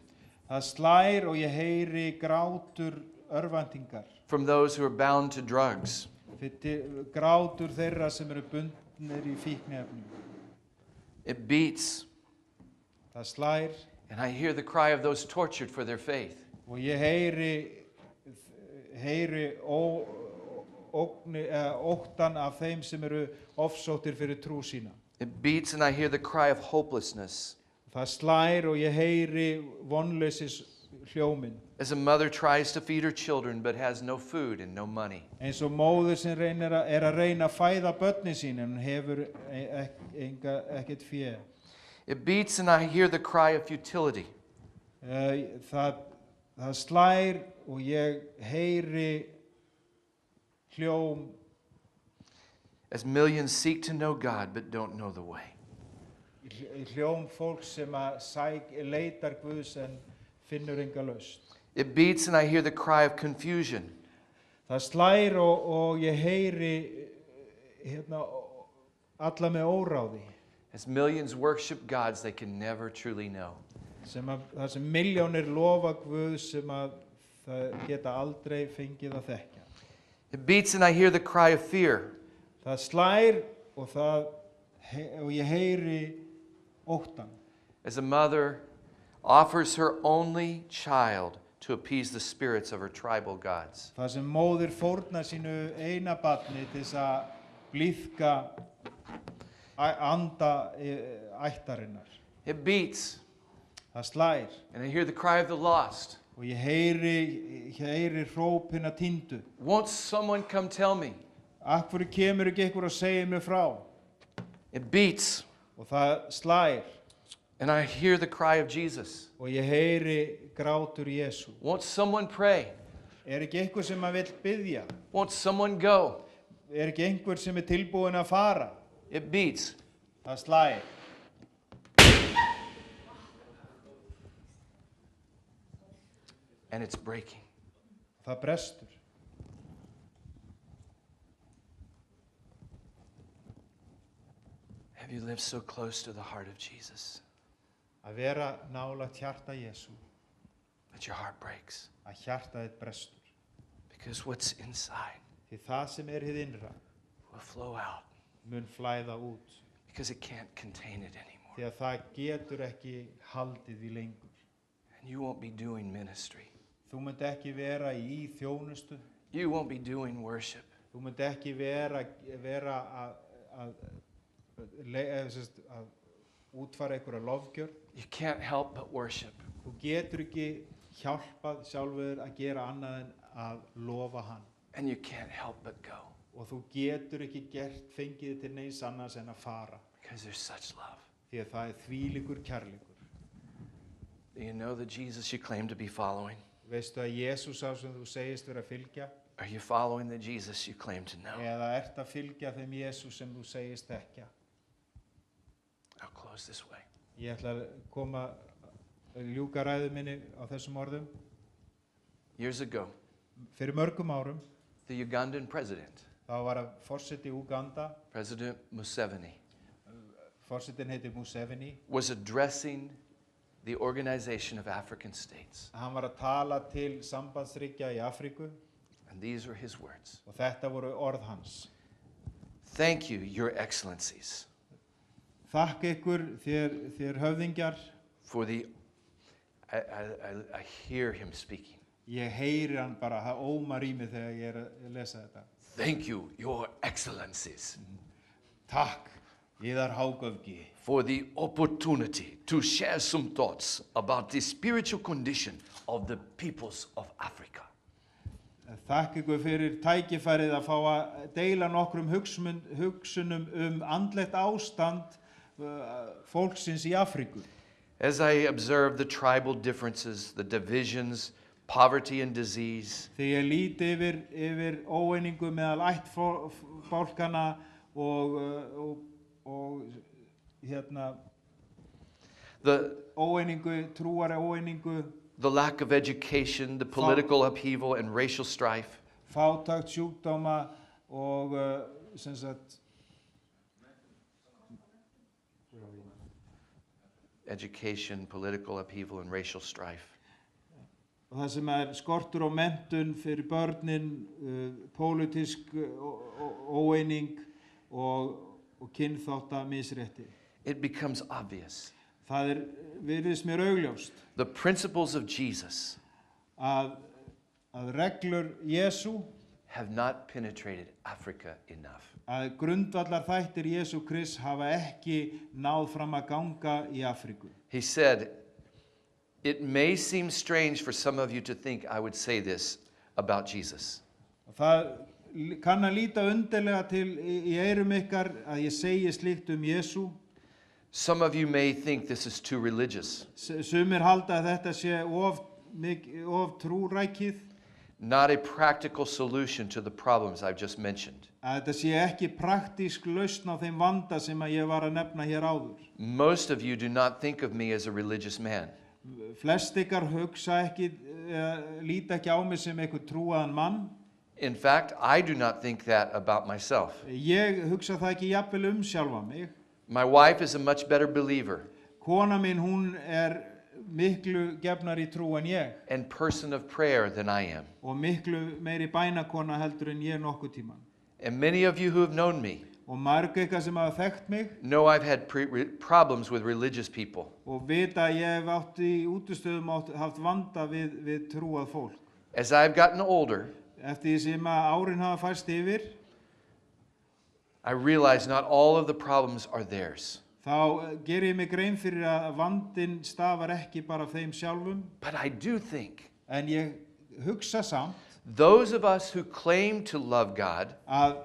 Það slær og ég heyri grátur örvæntingar. From those who are bound to drugs. Grátur þeirra sem eru bundnir í fíkniefnum. It beats Það slær and I hear the cry of those tortured for their faith. og ég heyri óttan af þeim sem eru ofsóttir fyrir trú sína. It beats and I hear the cry of hopelessness. Það slær og ég heyri vonleysis hljóminn. As a mother tries to feed her children but has no food and no money. Eins og móðir sem er að reyna að fæða börnin sín en hefur ekkert fé. It beats and I hear the cry of futility. Það slær og ég heyri hljóm As millions seek to know God but don't know the way. hljóm fólks sem að leitar Guðs en finnur enga lausn. It beats and I hear the cry of confusion. Það slær og ég heyri alla með óráði. As millions worship gods they can never truly know. Það sem milljónir lofa Guð sem að það geta aldrei fengið að þekkja. It beats and I hear the cry of fear. Það slær og ég heyri óttan. As a mother offers her only child to appease the spirits of her tribal gods. Það sem móðir fórnar sínu eina barni til þess að blíðka anda ættarinnar. It beats Það slær and I hear the cry of the lost. og ég heyri hróp hinna týndu. Won't someone come tell me? Af hverju kemur ekki einhver og segir mér frá? It beats Og það slær and I hear the cry of Jesus. og ég heyri grátur Jesú. Won't someone pray? Ekki einhver sem að vill biðja? Won't someone go? Ekki einhver sem tilbúin að fara? It beats. Það slær. And it's breaking. það brestur. Have you lived so close to the heart of Jesus Að vera nálægt hjarta Jesú, that your heart breaks? að hjarta þitt brestur. Because what's inside Því það sem hið innra will flow out mun flæða út. because it can't contain it anymore. Því að það getur ekki haldið því lengur. And you won't be doing ministry. Þú munt ekki vera í þjónustu. You won't be doing worship. Þú munt ekki vera að útfara einhverja lofgjörð. You can't help but worship. Þú getur ekki hjálpað sjálfur að gera annað en að lofa hann. And you can't help but go Og þú getur ekki fengið til neins annars en að fara. because there's such love. Því að það þvílíkur kærleikur. Do you know the Jesus you claim to be following? Veistu að Jesús á sem þú segist vera að fylgja? Are you following the Jesus you claim to know? Eða ert að fylgja þeim Jesús sem þú segist þekkja? I'll close this way. Ég ætla að ljúka ræðu minni á þessum orðum. Years ago, Fyrir mörgum árum, the Ugandan president, þá var að forseti Uganda, President Museveni, forsetin heitir Museveni, was addressing the Organization of African States. hann var að tala til sambandsríkja í Afríku And these were his words. og þetta voru orð hans. Thank you, Your Excellencies, Þakka ykkur þér höfðingjar, for the, I hear him speaking. ég heyri hann bara, það ómar í mig þegar ég að lesa þetta. Thank you, Your Excellencies, Takk, yðar hágöfgi, for the opportunity to share some thoughts about the spiritual condition of the peoples of Africa. Þakka ykkur fyrir tækifærið að fá að deila nokkrum hugsunum andlegt ástand fólksins í Afríku. As I observe the tribal differences, the divisions, poverty and disease, Þegar ég líti yfir óeiningu meðal ættfólkana og the óeiningu, trúari óeiningu, lack of education, the political upheaval and racial strife, fátækt, sjúkdóma og sem sagt education, political upheaval and racial strife. og það sem skortur á menntun fyrir börnin, pólitísk óeining og kynþátta misrétti. It becomes obvious. Það virðist mér augljóst The principles of Jesus að reglur Jesú, have not penetrated Africa enough. að grundvallar þættir Jesú Krist hafa ekki náð fram að ganga í Afríku. He said, it may seem strange for some of you to think I would say this about Jesus. Það kann að líta undarlega til í eyrum ykkar að ég segi slíkt Jesú. Some of you may think this is too religious, Sumir halda að þetta sé of trúrækið, not a practical solution to the problems I've just mentioned. að þetta sé ekki praktísk lausn á þeim vanda sem að ég var að nefna hér áður. Most of you do not think of me as a religious man. Flest ykkar hugsa ekki, líta ekki á mig sem einhver trúaðan mann. In fact, I do not think that about myself. Ég hugsa það ekki jafnvel sjálfa mig. My wife is a much better believer Kona mín, hún miklu gefnar í trú en ég and person of prayer than I am. og miklu meiri bænakona heldur en ég nokkuð tíman. And many of you who have known me Og marg ykkar sem hafa þekkt mig know I've had problems with religious people. og vita að ég hef átt í útistöðum haft vanda við trúað fólk. As I've gotten older, Eftir því sem að árin hafa færst yfir, I realize not all of the problems are theirs. þá gerir ég mig grein fyrir að vandinn stafar ekki bara af þeim sjálfum, But I do think en ég hugsa samt those of us who claim to love God að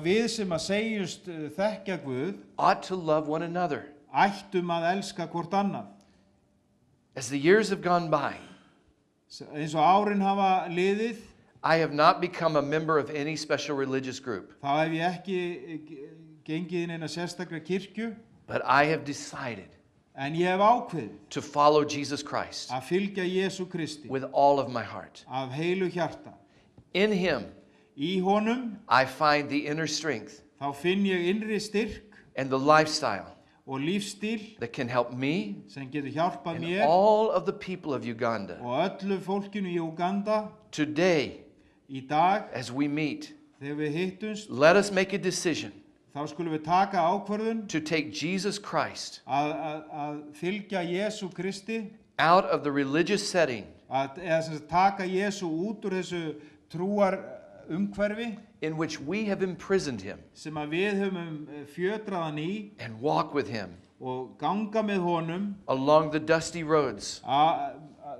við sem að segjumst þekkja Guð ought to love one another. ættum að elska hvort annað. As the years have gone by, Eins og árin hafa liðið, I have not become a member of any special religious group, þá hef ég ekki gengið inn eina sérstakra kirkju, but I have decided En ég hef ákveðið to follow Jesus Christ að fylgja Jésu Kristi with all of my heart. af heilu hjarta. In him, Í honum I find the inner strength þá finn ég innri styrk and the lifestyle og lífstíl that can help me sem getur hjálpað and mér all of the people of Uganda og öllu fólkinu í Uganda today í dag as we meet. þegar við hittumst. Let us make a decision Þá skulum við taka ákvörðun to take Jesus Christ að fylgja Jésu Kristi, out of the religious setting eða sem sagt taka Jésu út úr þessu trúar umhverfi in which we have imprisoned him sem að við höfum fjötrað hann í and walk with him og ganga með honum along the dusty roads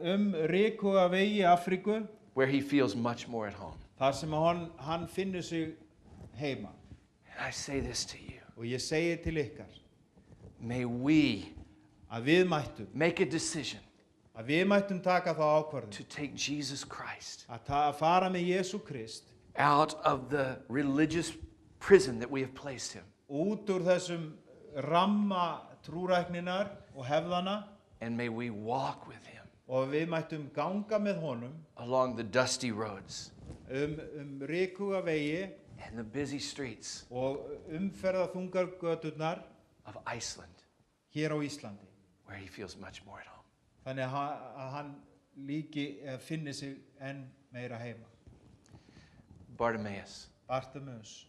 rikuga vegi Afríku where he feels much more at home. þar sem hann finnur sig heima. And I say this to you. Og ég segi til ykkar May we að við mættum taka þá ákvörðun to take Jesus Christ að fara með Jésu Krist out of the religious prison that we have placed him út úr þessum ramma trúrækninar og hefðana and may we walk with him og við mættum ganga með honum along the dusty roads rikuga vegi and the busy streets og umferða þungar göturnar of Iceland hér á Íslandi, where he feels much more at home. þannig að hann finni sig enn meira heima. Bartimaeus Bartimaeus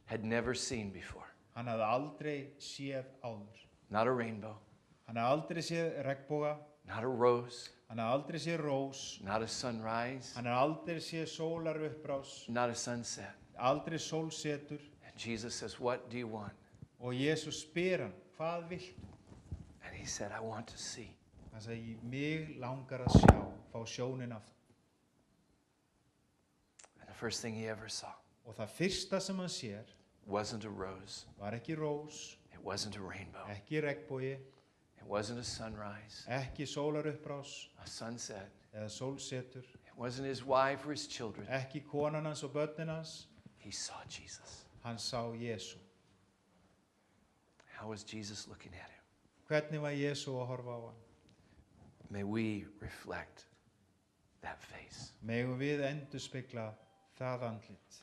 had never seen before. Hann hafði aldrei séð áður. Not a rainbow, Hann hafði aldrei séð regnboga, not a rose, hann hafði aldrei séð rós, not a sunrise, hann hafði aldrei séð sólar upprás, not a sunset. aldrei sólsetur. And Jesus says, "What do you want?" Og Jesús spyr hann, hvað viltu? And he said, "I want to see." Hann segi, mig langar að sjá, fá sjónin aftur. And the first thing he ever saw Og það fyrsta sem hann sér wasn't a rose, var ekki rós, it wasn't a rainbow, ekki regnbogi, it wasn't a sunrise, ekki sólar upprás a sunset, eða sólsetur, it wasn't his wife or his children. ekki konan hans og börnin hans. He saw Jesus. Hann sá Jesú. How was Jesus looking at him? Hvernig var Jesú að horfa á hann? May we reflect that face. Megum við endurspegla það andlit.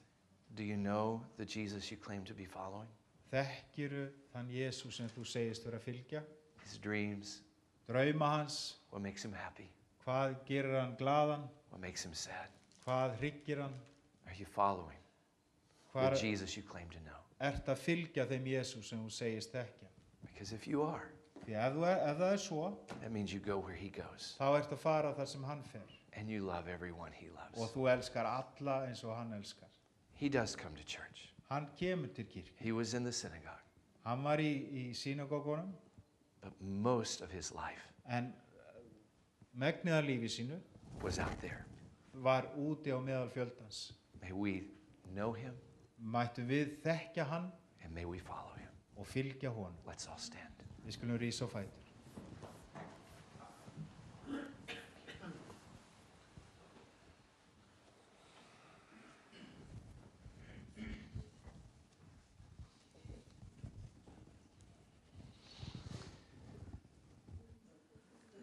Do you know the Jesus you claim to be following? Þekkiru þann Jesú sem þú segist vera að fylgja? His dreams, Drauma hans, what makes him happy, hvað gerir hann glaðan? what makes him sad? Hvað hryggir hann? Are you following the Hvar Jesus you claim to know? ert að fylgja þeim Jesú sem þú segist þekkja? Because if you are, Því ef það svo, that means you go where he goes þá ert að fara þar sem hann fer. and you love everyone he Og loves. þú elskar alla eins og hann elskar. He does come to church. Hann kemur til kirkju. He was in the synagogue, Hann var í synagógunum, but most of his life en megnið af lífi sínu was out there. var úti á meðal fjöldans. May we know him Mættum við þekkja hann and may we follow him. og fylgja honum. Let's all stand. Við skulum rísa á fætur.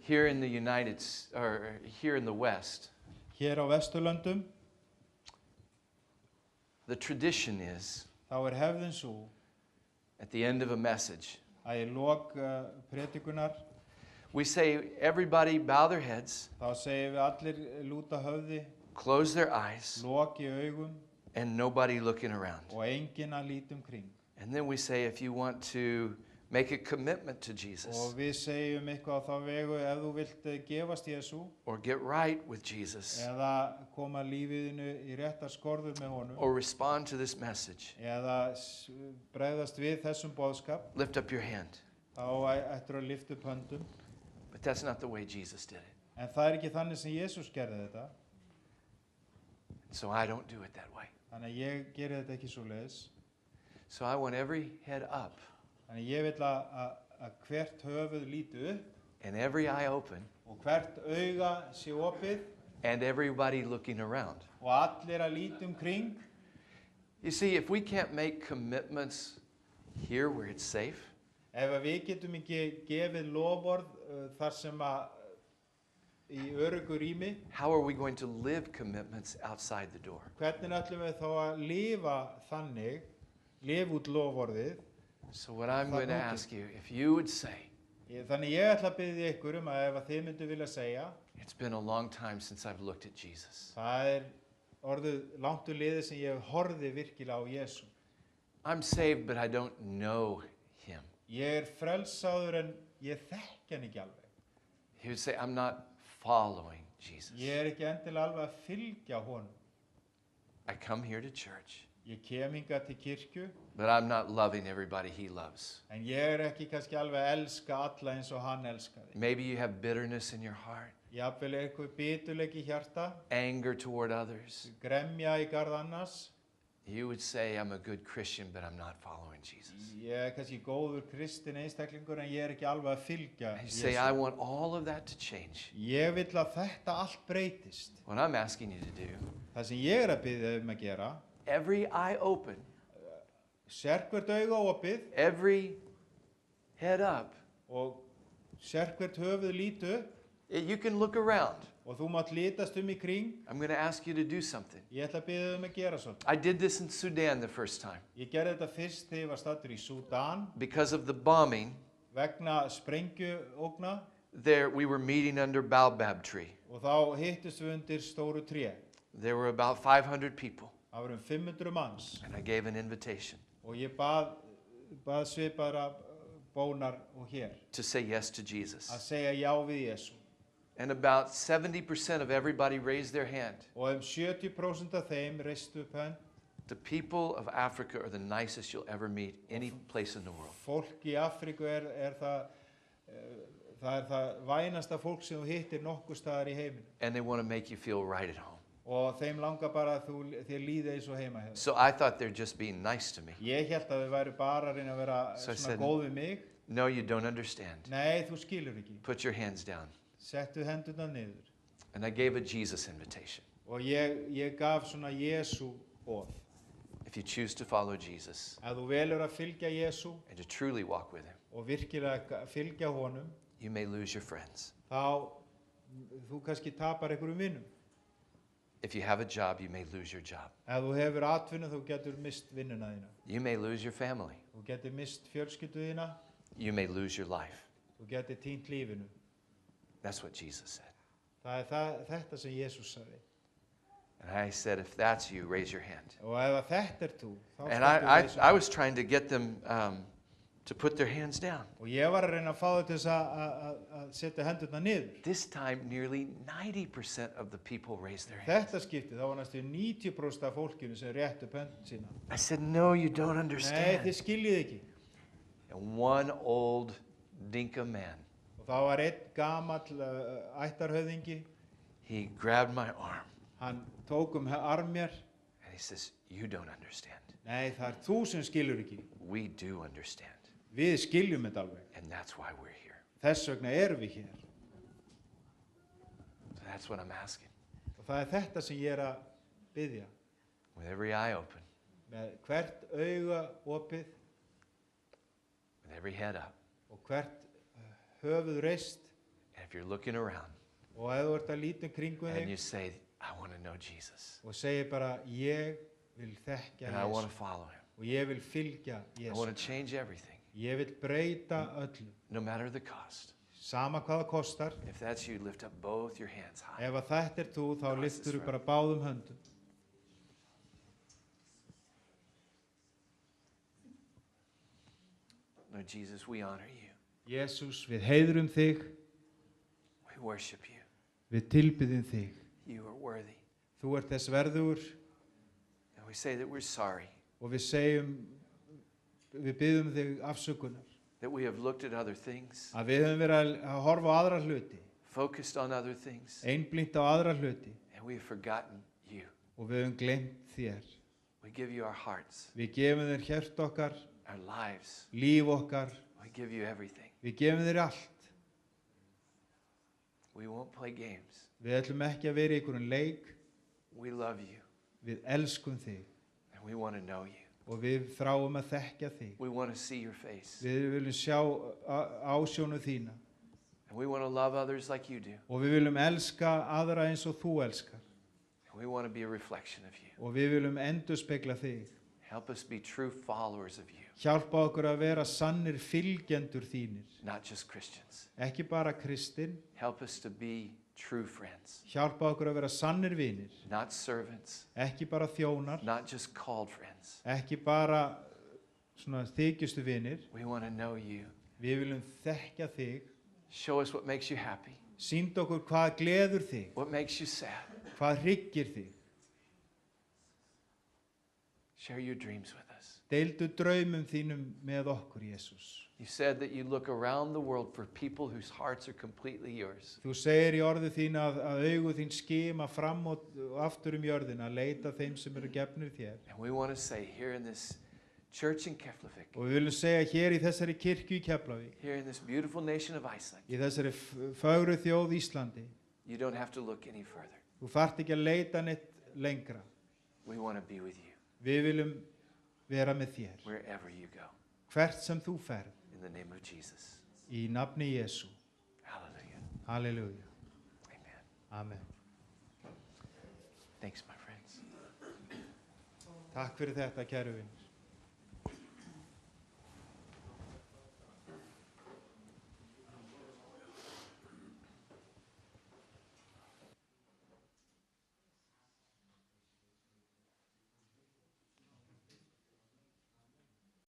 Here in the here in the West, Hér á Vesturlöndum, the tradition is þá hefðin svo at the end of a message, að í lok predikunar, we say everybody bow their heads, þá segjum við allir lúta höfði, close their eyes, loki augum and nobody looking around. og enginn að lítum kring. And then we say if you want to make a commitment to Og Jesus við segjum eitthvað á þá vegu ef þú vilt gefast Jesú or get right with Jesus eða koma lífiðinu í réttar skorður með honum or respond to this message, eða bregðast við þessum boðskap, lift up your hand. þá ættir að lyfta upp höndum. But that's not the way Jesus did it. En það ekki þannig sem Jesús gerði þetta, So I don't do it that way. þannig að ég geri þetta ekki svo leiðis. So I want every head up Þannig ég vil að hvert höfuð líti upp and every eye open og hvert auga sé opið and everybody looking around. og allir að lítum kring. You see, if we can't make commitments here where it's safe, Ef að við getum ekki gefið loforð þar sem að í öruggu rými, how are we going to live commitments outside the door? hvernig ætlum við þá að lifa þannig, lifa út loforðið? So what I'm going to Þarna úti. ask you, if you would say, Þannig ég ætla að biðja ykkur að ef að þið myndu vilja segja, it's been a long time since I've looked at Jesus. það orðið langt úr liðið sem ég horfði virkilega á Jesú. I'm saved, but I don't know him. Ég frelsaður en ég þekki hann ekki alveg. He would say, I'm not following Jesus. Ég ekki endilega alveg að fylgja honum. I come here to church, Ég kem hingað til kirkju, but I'm not loving everybody he loves. en ég ekki kannski alveg að elska alla eins og hann elskaði. Maybe you have bitterness in your heart, Jafnvel eitthvað biturleiki í hjarta, anger toward others. gremja í garð annars. You would say, I'm a good Christian, but I'm not following Jesus. Ég kannski góður kristin einstaklingur en ég ekki alveg að fylgja And you say, I Jesú. want all of that to change. Ég vill að þetta allt breytist. What I'm asking you to do, Það sem ég að biðja að gera, every eye open, sérkvert auga opið every head up, og sérkvert höfuð lítu you can look around. og þú mátt litast í kring. I'm going to ask you to do something. Ég ætla að biðja að gera svolítið. I did this in Sudan the first time. Ég gerði þetta fyrst þegar ég var staddur í Súdan Because of the bombing, vegna sprengjuógna there we were meeting under Baobab tree. og þá hittust við undir stóru tré. There were about 500 people, Það voru 500 manns and I gave an invitation og ég bað svipaðra bónar og hér to say yes to að Jesus. segja já við Jesú. And about 70% of everybody raised their hand. Og 70% af þeim reistu upp hönd. The people of Africa are the nicest you'll ever meet any place in the world. Fólk í Afríku það vænasta fólk sem þú hittir nokkuð staðar í heiminum. And they want to make you feel right at home. Og þeim langar bara að þér líði eins og heima hjá þér. So I thought they're just being nice to me. Ég hélt að þau væri bara að reyna að vera So I svona said- góð við mig. No, you don't understand. Nei, þú skilur ekki. Put your hands down. Settu hendurna niður. And I gave a Jesus invitation. Og ég gaf svona Jesú boð. If you choose to follow Jesus Ef þú velur að fylgja Jesú and to truly walk with him, og virkilega fylgja honum, you may lose your friends. þá þú kannski tapar einhverjum vinnum. If you have a job, you may lose your job. Ef þú hefur atvinnu, þú getur mist vinnuna þína. You may lose your family. Þú getur mist fjölskyldu þína, You may lose your life. þú getur týnt lífinu. That's what Jesus said. Það þetta sem Jesús sagði. And I said, if that's you, raise your hand. Og ef þetta þú, þá And skaltu reisa I was trying to get them to put their hands down. Og ég var að reyna að fá þau til þess að setja hendurna niður. This time, nearly 90% of the people raised their hands. Þetta skipti, þá var næstu 90% af fólkinu sem rétt upp hönd sína. I said, no, you don't Nei, understand. þið skiljið ekki. And one old Dinka man, Og þá var einn gamall ættarhöfðingi, he grabbed my arm hann tók arm mér. and he says, you don't understand. Nei, það þú sem skilur ekki. We do understand. Við skiljum þetta alveg. And that's why we're here. Þess vegna erum við hér. So that's what I'm asking. Og það þetta sem ég að biðja. With every eye open, Með hvert auga opið with every head up. og hvert höfuð reist. And if you're looking around Og ef þú ert að líta kringum and þig you say, I want to know Jesus og segir bara, ég vil þekkja and I want to Jesú follow him. og ég vil fylgja I want Jesú. to change everything, Ég vil breyta öllu. no matter the cost. Sama hvað það kostar. If that's you, lift up both your hands high. Ef að þetta þú, þá Across lyftur this þú bara room. báðum höndum. Lord Jesus, we honor you. Jesús, við heiðrum þig, We worship you. við tilbyðum þig. You are worthy. Þú ert þess verður And we say that we're sorry og við biðum þig afsökunar. that we have looked at other things, Að við höfum verið að horfa á aðra hluti, focused on other things, einblínt á aðra hluti and we have forgotten you. og við höfum gleymt þér. We give you our hearts, Við gefum þér hjört okkar, our lives. líf okkar, We give you everything. við gefum þér allt. We won't play games. Við ætlum ekki að vera í einhverjum leik, We love you við elskum þig and we want to know you. Og við þráum að þekkja þig. We want to see your face. Við viljum sjá ásjónu þína. And we want to love others like you do. Og við viljum elska aðra eins og þú elskar. And we want to be a reflection of you. Og við viljum endurspegla þig. Help us be true followers of you. Hjálpa okkur að vera sannir fylgjendur þínir. Not just Christians. Ekki bara kristinn. Help us to be true friends. Hjálpa okkur að vera sannir vinir. Not servants. Ekki bara þjónar. Not just called friends. Ekki bara svona þykjustu vinir. We want to know you. Við viljum þekkja þig. Show us what makes you happy. Sýnd okkur hvað gleður þig. What makes you sad. Hvað hryggir þig. Share your dreams with us. Deildu draumum þínum með okkur, Jesús. You said that you look around the world for people whose hearts are completely yours. Þú segir í orðu þín að augu þín skima fram og aftur jörðina að leita þeim sem eru gefnir þér. And we want to say here in this church in Keflavik, Og við viljum segja hér í þessari kirkju í Keflavík, here in this beautiful nation of Iceland, í þessari fögru þjóð Íslandi, you don't have to look any further. þú þarft ekki að leita neitt lengra. We want to be with you Við viljum vera með þér, wherever you go. hvert sem þú ferð, In the name of Jesus. í nafni Jesú. Hallelujah. Halleluja. Amen. Amen. Thanks, my friends. Takk fyrir þetta, kæru vin.